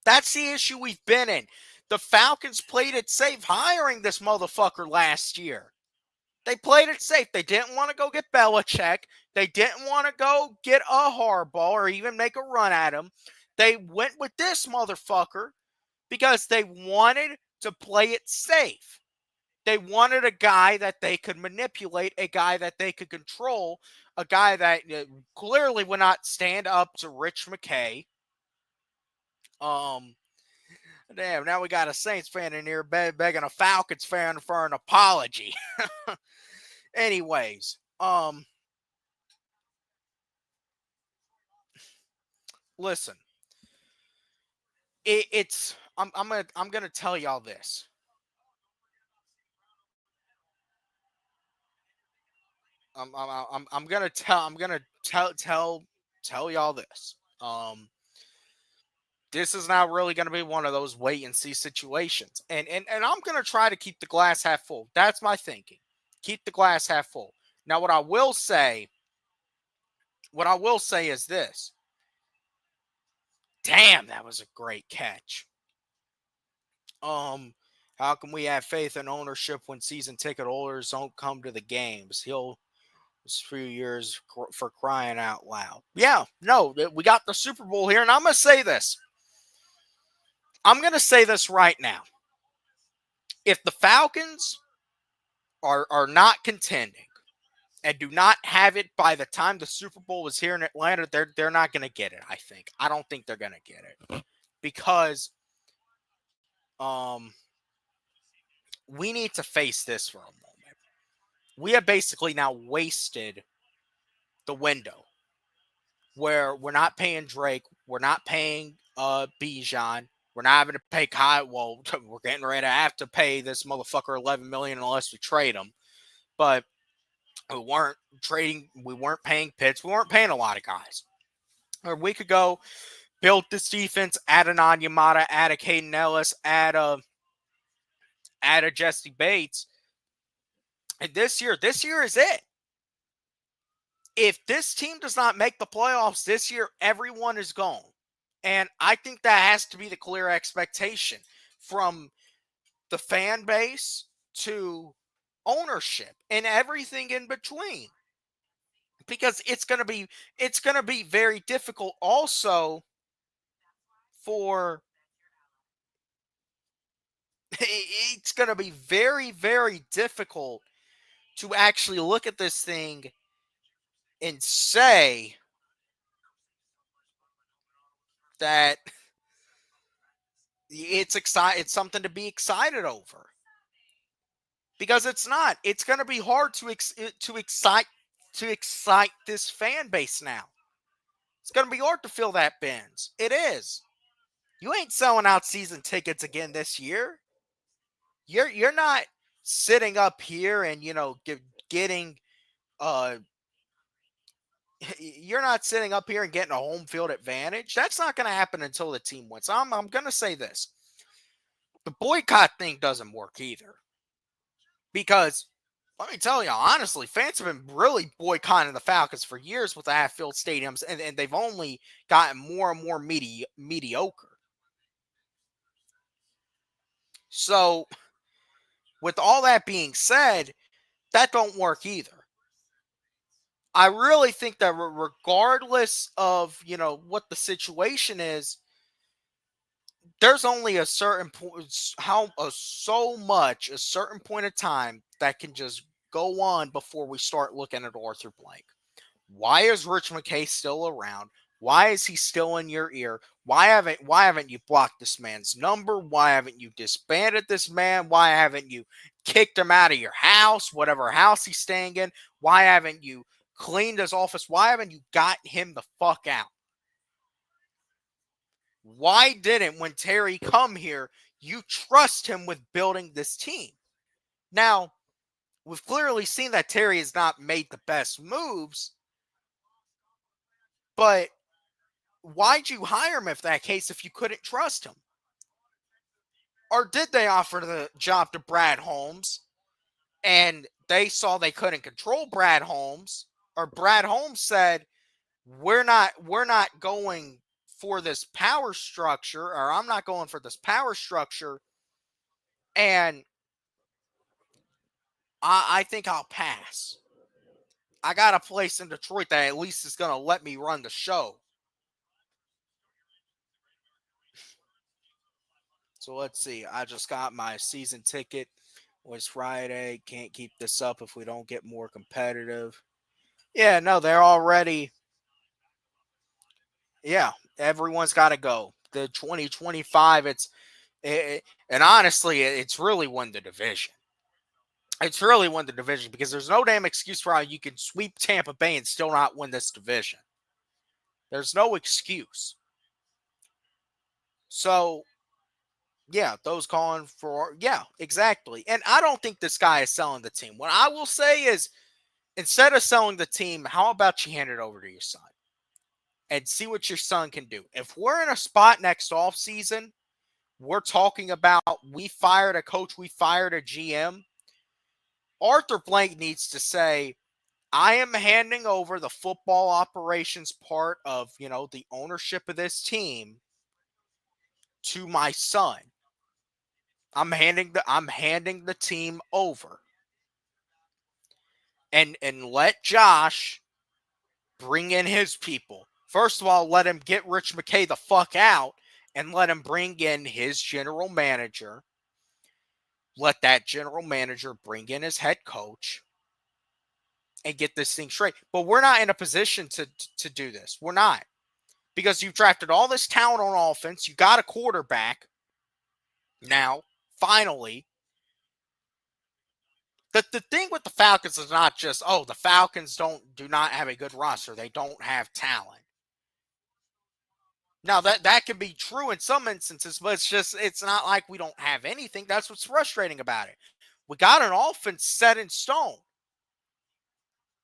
That's the issue we've been in. The Falcons played it safe hiring this motherfucker last year. They played it safe. They didn't want to go get Belichick. They didn't want to go get a Harbaugh or even make a run at him. They went with this motherfucker because they wanted to play it safe. They wanted a guy that they could manipulate, a guy that they could control, a guy that clearly would not stand up to Rich McKay. Damn, now we got a Saints fan in here begging a Falcons fan for an apology. Anyways, listen. I'm gonna tell y'all this. I'm gonna tell y'all this. This is not really gonna be one of those wait and see situations. And I'm gonna try to keep the glass half full. That's my thinking. Keep the glass half full. Now, what I will say is this. Damn, that was a great catch. How can we have faith in ownership when season ticket holders don't come to the games? This few years for crying out loud. Yeah, no, we got the Super Bowl here, and I'm going to say this. I'm going to say this right now. If the Falcons are not contending and do not have it by the time the Super Bowl is here in Atlanta, they're not going to get it, I think. I don't think they're going to get it. Because we need to face this for a moment. We have basically now wasted the window where we're not paying Drake, we're not paying Bijan, we're not having to pay Kyle. Well, we're getting ready to have to pay this motherfucker $11 million unless we trade him. But we weren't paying Pitts, we weren't paying a lot of guys. A week ago, built this defense, add an Onyemata, add a Caden Ellis, add a Jesse Bates. And this year is it. If this team does not make the playoffs this year, everyone is gone. And I think that has to be the clear expectation from the fan base to ownership and everything in between. Because it's going to be very difficult also it's going to be very, very difficult to actually look at this thing and say that it's something to be excited over, because it's not. It's going to be hard to excite this fan base now. It's going to be hard to fill that bins. It is. You ain't selling out season tickets again this year. You're not sitting up here and getting you're not sitting up here and getting a home field advantage. That's not going to happen until the team wins. I'm going to say this. The boycott thing doesn't work either. Because, let me tell you, honestly, fans have been really boycotting the Falcons for years with the half-filled stadiums, and they've only gotten more and more mediocre. So, with all that being said, that don't work either. I really think that regardless of, what the situation is, there's only a certain point, a certain point of time that can just go on before we start looking at Arthur Blank. Why is Rich McKay still around? Why is he still in your ear? Why haven't you blocked this man's number? Why haven't you disbanded this man? Why haven't you kicked him out of your house, whatever house he's staying in? Why haven't you cleaned his office? Why haven't you got him the fuck out? Why didn't, when Terry come here, you trust him with building this team? Now, we've clearly seen that Terry has not made the best moves, but why'd you hire him if you couldn't trust him? Or did they offer the job to Brad Holmes and they saw they couldn't control Brad Holmes, or Brad Holmes said, we're not going for this power structure, or I'm not going for this power structure, and I think I'll pass. I got a place in Detroit that at least is going to let me run the show. So let's see. I just got my season ticket. Was Friday. Can't keep this up if we don't get more competitive. Yeah, no, they're already. Yeah, everyone's got to go. The 2025, and honestly, it's really won the division. It's really won the division because there's no damn excuse for how you can sweep Tampa Bay and still not win this division. There's no excuse. So, yeah, those calling for, yeah, exactly. And I don't think this guy is selling the team. What I will say is, instead of selling the team, how about you hand it over to your son and see what your son can do? If we're in a spot next offseason, we're talking about we fired a coach, we fired a GM. Arthur Blank needs to say, I am handing over the football operations part of, the ownership of this team to my son. I'm handing the team over. And let Josh bring in his people. First of all, let him get Rich McKay the fuck out and let him bring in his general manager. Let that general manager bring in his head coach and get this thing straight. But we're not in a position to do this. We're not. Because you've drafted all this talent on offense. You got a quarterback. Now, finally, the thing with the Falcons is not just, the Falcons do not have a good roster. They don't have talent. Now, that can be true in some instances, but it's not like we don't have anything. That's what's frustrating about it. We got an offense set in stone.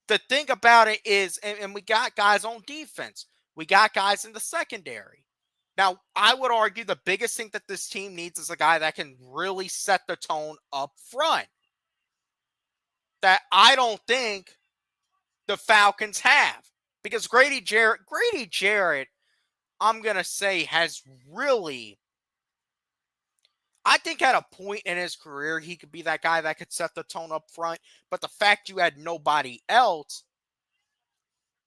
The thing about it is, and we got guys on defense. We got guys in the secondary. Now, I would argue the biggest thing that this team needs is a guy that can really set the tone up front. That I don't think the Falcons have. Because Grady Jarrett, I'm going to say, has really, I think at a point in his career, he could be that guy that could set the tone up front. But the fact you had nobody else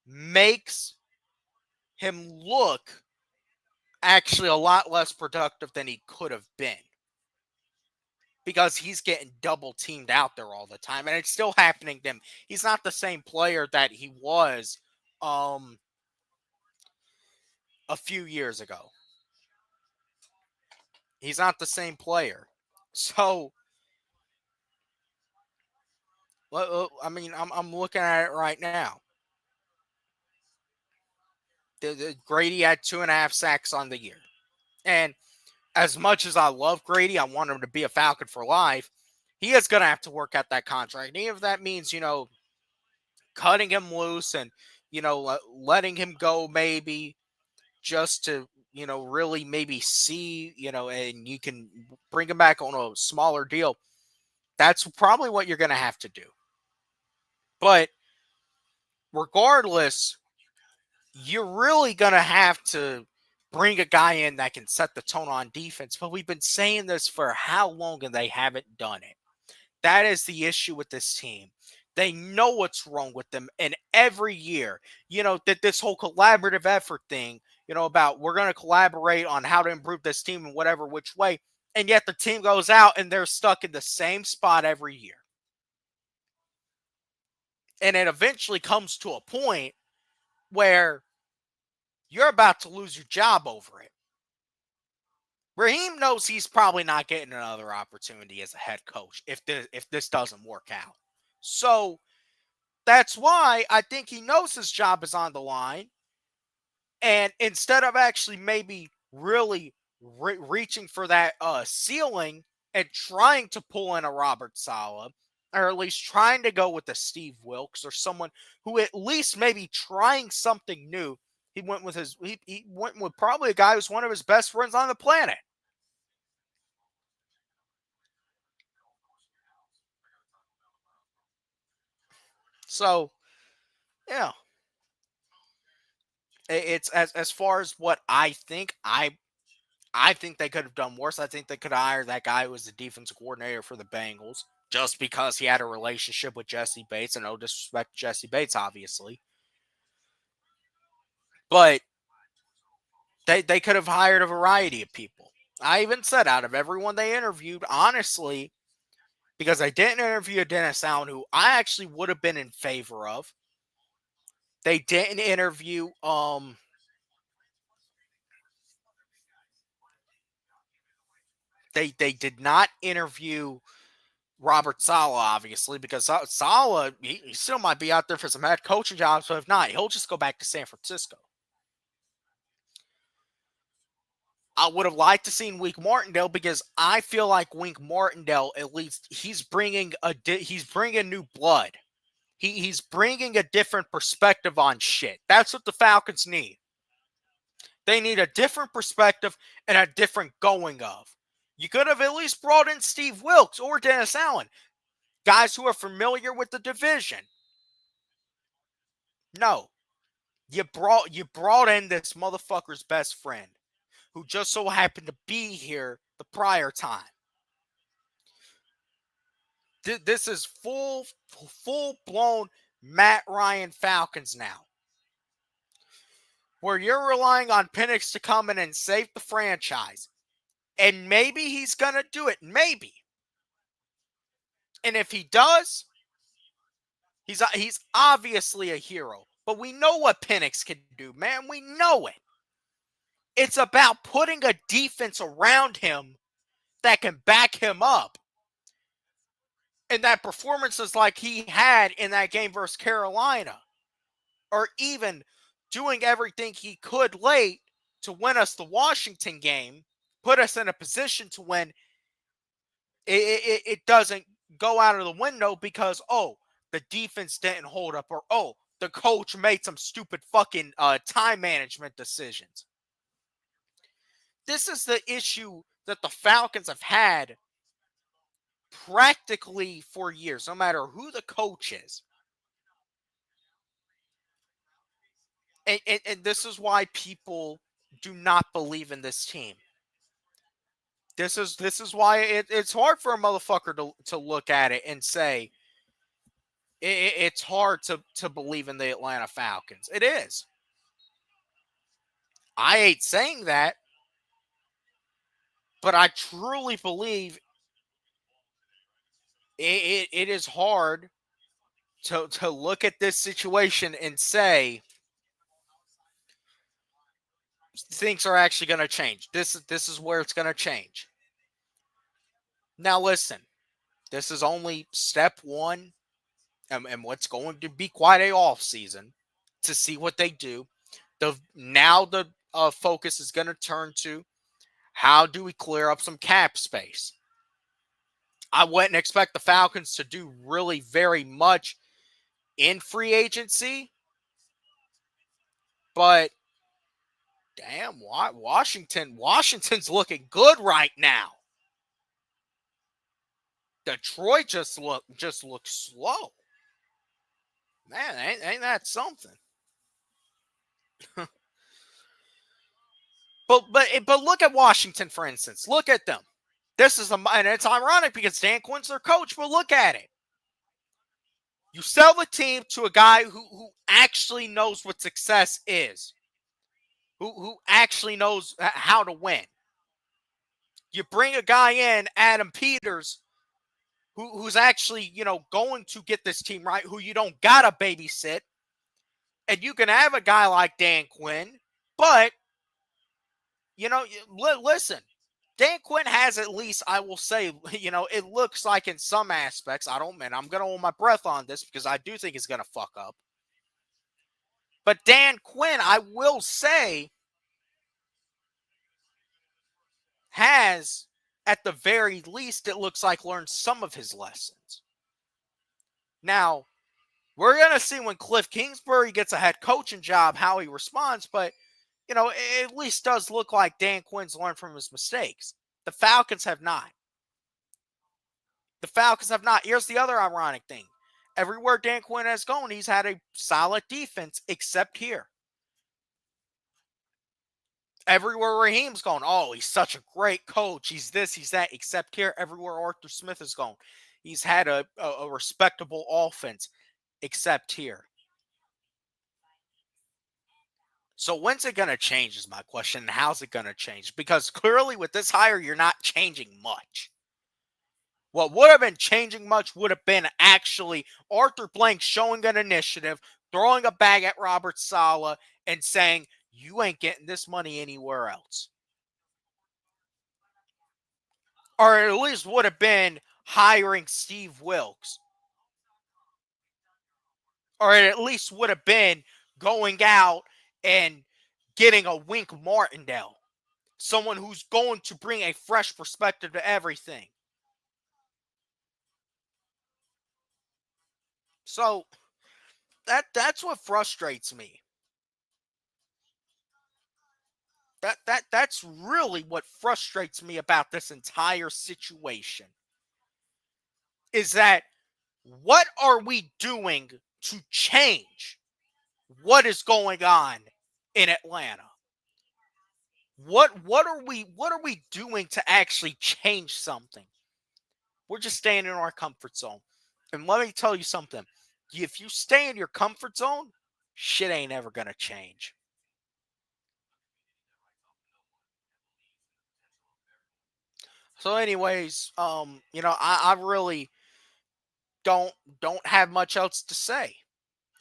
makes him look actually a lot less productive than he could have been. Because he's getting double teamed out there all the time. And it's still happening to him. He's not the same player that he was a few years ago. He's not the same player. So, I mean, I'm looking at it right now. Grady had 2.5 sacks on the year. And as much as I love Grady, I want him to be a Falcon for life. He is going to have to work out that contract. And even if that means, cutting him loose and, letting him go maybe just to, really maybe see, and you can bring him back on a smaller deal. That's probably what you're going to have to do. But regardless, you're really going to have to bring a guy in that can set the tone on defense. But we've been saying this for how long and they haven't done it. That is the issue with this team. They know what's wrong with them. And every year, that this whole collaborative effort thing, about we're going to collaborate on how to improve this team in whatever which way. And yet the team goes out and they're stuck in the same spot every year. And it eventually comes to a point where you're about to lose your job over it. Raheem knows he's probably not getting another opportunity as a head coach if this doesn't work out. So that's why I think he knows his job is on the line. And instead of actually maybe really reaching for that ceiling and trying to pull in a Robert Saleh, or at least trying to go with a Steve Wilks or someone who at least maybe trying something new, he went with he went with probably a guy who's one of his best friends on the planet. So, yeah. It's as far as what I think, I think they could have done worse. I think they could have hired that guy who was the defensive coordinator for the Bengals just because he had a relationship with Jesse Bates. And no disrespect to Jesse Bates, obviously. But they could have hired a variety of people. I even said out of everyone they interviewed, honestly, because I didn't interview Dennis Allen, who I actually would have been in favor of. They didn't interview they did not interview Robert Saleh, obviously, because Saleh, he still might be out there for some head coaching jobs, but if not, he'll just go back to San Francisco. I would have liked to seen Wink Martindale because I feel like Wink Martindale, at least, he's bringing new blood. He's bringing a different perspective on shit. That's what the Falcons need. They need a different perspective and a different going of. You could have at least brought in Steve Wilks or Dennis Allen, guys who are familiar with the division. No, you brought in this motherfucker's best friend, who just so happened to be here the prior time. This is full blown Matt Ryan Falcons now, where you're relying on Penix to come in and save the franchise. And maybe he's going to do it. Maybe. And if he does, he's obviously a hero. But we know what Penix can do, man. We know it. It's about putting a defense around him that can back him up. And that performances like he had in that game versus Carolina, or even doing everything he could late to win us the Washington game, put us in a position to win, it doesn't go out of the window because, the defense didn't hold up, or, the coach made some stupid fucking time management decisions. This is the issue that the Falcons have had practically for years, no matter who the coach is. And this is why people do not believe in this team. This is why it's hard for a motherfucker to look at it and say it's hard to believe in the Atlanta Falcons. It is. I hate saying that, but I truly believe it is hard to look at this situation and say things are actually going to change. This is where it's going to change. Now listen, this is only step one, and what's going to be quite a off season to see what they do. The focus is going to turn to how do we clear up some cap space. I wouldn't expect the Falcons to do really very much in free agency, but damn, Washington's looking good right now. Detroit just looks slow. Man, ain't that something? But look at Washington, for instance. Look at them. And it's ironic because Dan Quinn's their coach, but look at it. You sell the team to a guy who actually knows what success is, who actually knows how to win. You bring a guy in, Adam Peters, who's actually, going to get this team right, who you don't gotta babysit. And you can have a guy like Dan Quinn, but, listen, Dan Quinn has at least, I will say, it looks like in some aspects, I'm going to hold my breath on this because I do think he's going to fuck up. But Dan Quinn, I will say, has, at the very least, it looks like learned some of his lessons. Now, we're going to see when Cliff Kingsbury gets a head coaching job how he responds, but, it at least does look like Dan Quinn's learned from his mistakes. The Falcons have not. Here's the other ironic thing. Everywhere Dan Quinn has gone, he's had a solid defense, except here. Everywhere Raheem's gone, he's such a great coach. He's this, he's that, except here. Everywhere Arthur Smith has gone, he's had a respectable offense, except here. So when's it going to change is my question, and how's it going to change? Because clearly with this hire, you're not changing much. What would have been changing much would have been actually Arthur Blank showing an initiative, throwing a bag at Robert Saleh, and saying, you ain't getting this money anywhere else. Or at least would have been hiring Steve Wilkes. Or it at least would have been going out and getting a Wink Martindale. Someone who's going to bring a fresh perspective to everything. So that's what frustrates me. That's really what frustrates me about this entire situation. Is that what are we doing to change what is going on in Atlanta? What are we doing to actually change something? We're just staying in our comfort zone. And let me tell you something. If you stay in your comfort zone, shit ain't ever going to change. So anyways, I really don't have much else to say.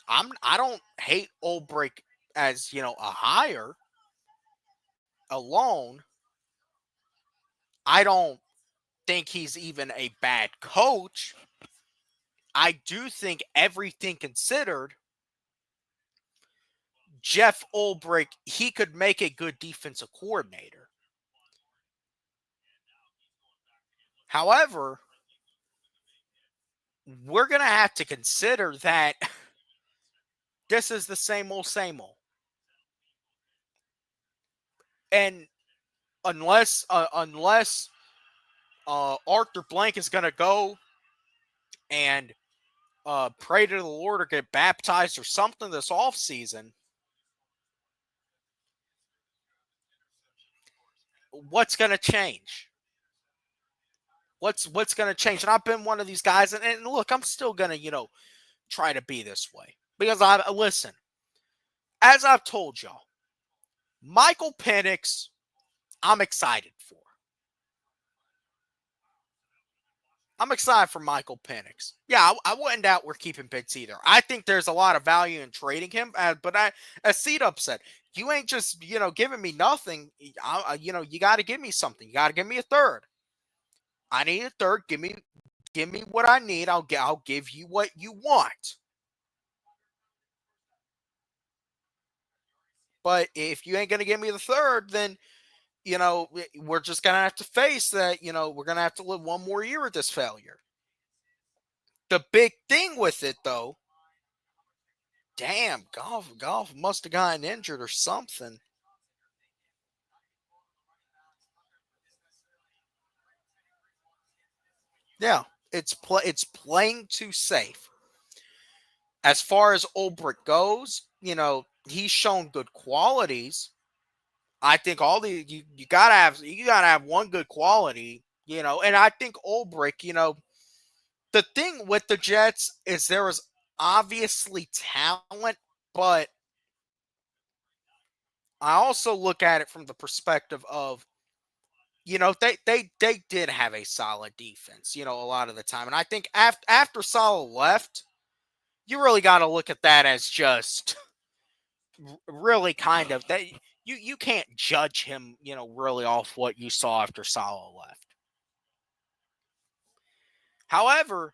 I don't hate Ulbrich as, a hire alone. I don't think he's even a bad coach. I do think everything considered, Jeff Ulbrich, he could make a good defensive coordinator. However, we're going to have to consider that this is the same old, same old. And unless Arthur Blank is going to go and pray to the Lord or get baptized or something this offseason, what's going to change? What's going to change? And I've been one of these guys, and look, I'm still going to, try to be this way. Because listen, as I've told y'all, Michael Penix, I'm excited for. I'm excited for Michael Penix. Yeah, I wouldn't doubt we're keeping Pitts either. I think there's a lot of value in trading him. But as C-Dub said, you ain't just, giving me nothing. You got to give me something. You got to give me a third. I need a third. Give me what I need. I'll give you what you want. But if you ain't going to give me the third, then, we're just going to have to face that, we're going to have to live one more year with this failure. The big thing with it, though, damn, golf must have gotten injured or something. Yeah, it's playing too safe. As far as Ulbrich goes, he's shown good qualities. I think you gotta have one good quality, and I think Ulbrich, the thing with the Jets is there is obviously talent, but I also look at it from the perspective of, they did have a solid defense, a lot of the time. And I think after Saleh left, you really got to look at that as just really kind of that you can't judge him, really off what you saw after Saleh left. However,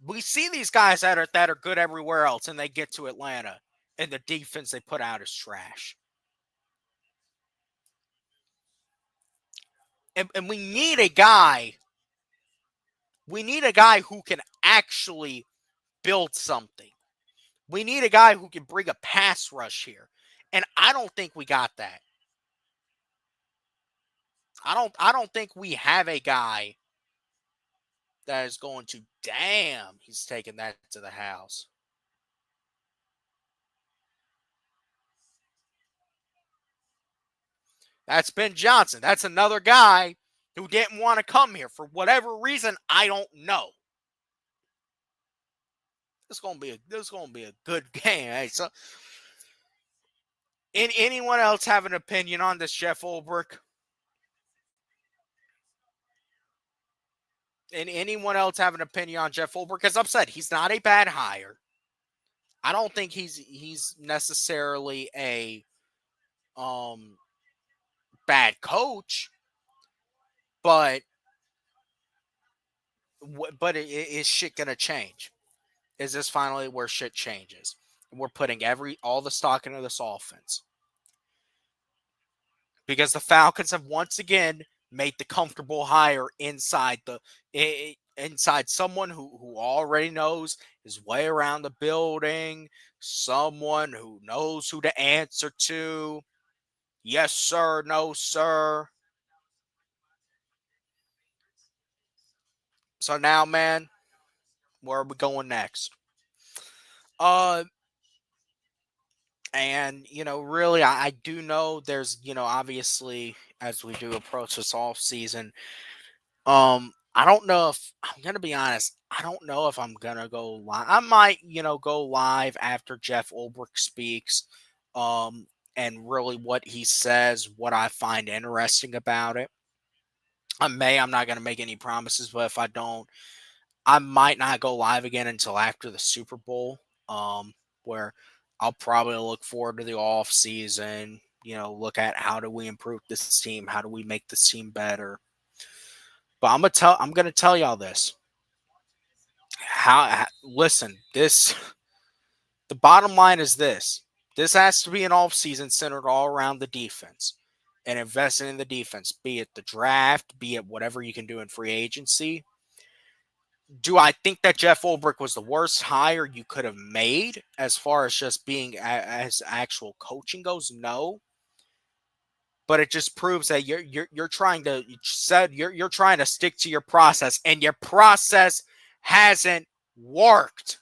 we see these guys that are good everywhere else, and they get to Atlanta, and the defense they put out is trash. And we need a guy. We need a guy who can actually build something. We need a guy who can bring a pass rush here. And I don't think we got that. I don't think we have a guy that is going to, damn, he's taking that to the house. That's Ben Johnson. That's another guy who didn't want to come here for whatever reason. I don't know. This is gonna be a good game. Hey, so Anyone else have an opinion on this, Jeff Ulbrich? And anyone else have an opinion on Jeff Ulbrich? Because I'm said he's not a bad hire. I don't think he's necessarily a bad coach, but is shit gonna change? Is this finally where shit changes? And we're putting all the stock into this offense because the Falcons have once again made the comfortable hire inside someone who already knows his way around the building, someone who knows who to answer to. Yes, sir. No, sir. So now, man, where are we going next? And, really, I do know there's, obviously, as we do approach this off season, I don't know if I'm going to be honest. I don't know if I'm going to go live. I might, go live after Jeff Ulbrich speaks, and really what he says, what I find interesting about it. I'm not going to make any promises, but if I don't, I might not go live again until after the Super Bowl, where I'll probably look forward to the off season, look at how do we improve this team? How do we make this team better? But I'm going to tell y'all this. Listen, the bottom line is this. This has to be an off season centered all around the defense and investing in the defense, be it the draft, be it whatever you can do in free agency. Do I think that Jeff Ulbrich was the worst hire you could have made as far as just being as actual coaching goes? No, but it just proves that you're trying to you're trying to stick to your process, and your process hasn't worked.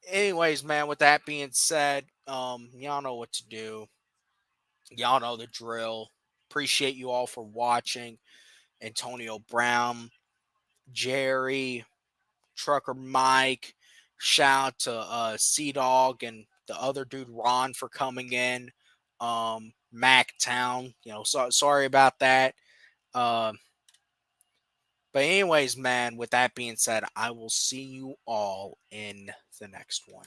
Anyways, man, with that being said, y'all know what to do. Y'all know the drill. Appreciate you all for watching. Antonio Brown, Jerry, Trucker Mike, shout out to Sea-Dog and the other dude Ron for coming in. MacTown, sorry about that. But anyways, man, with that being said, I will see you all in the next one.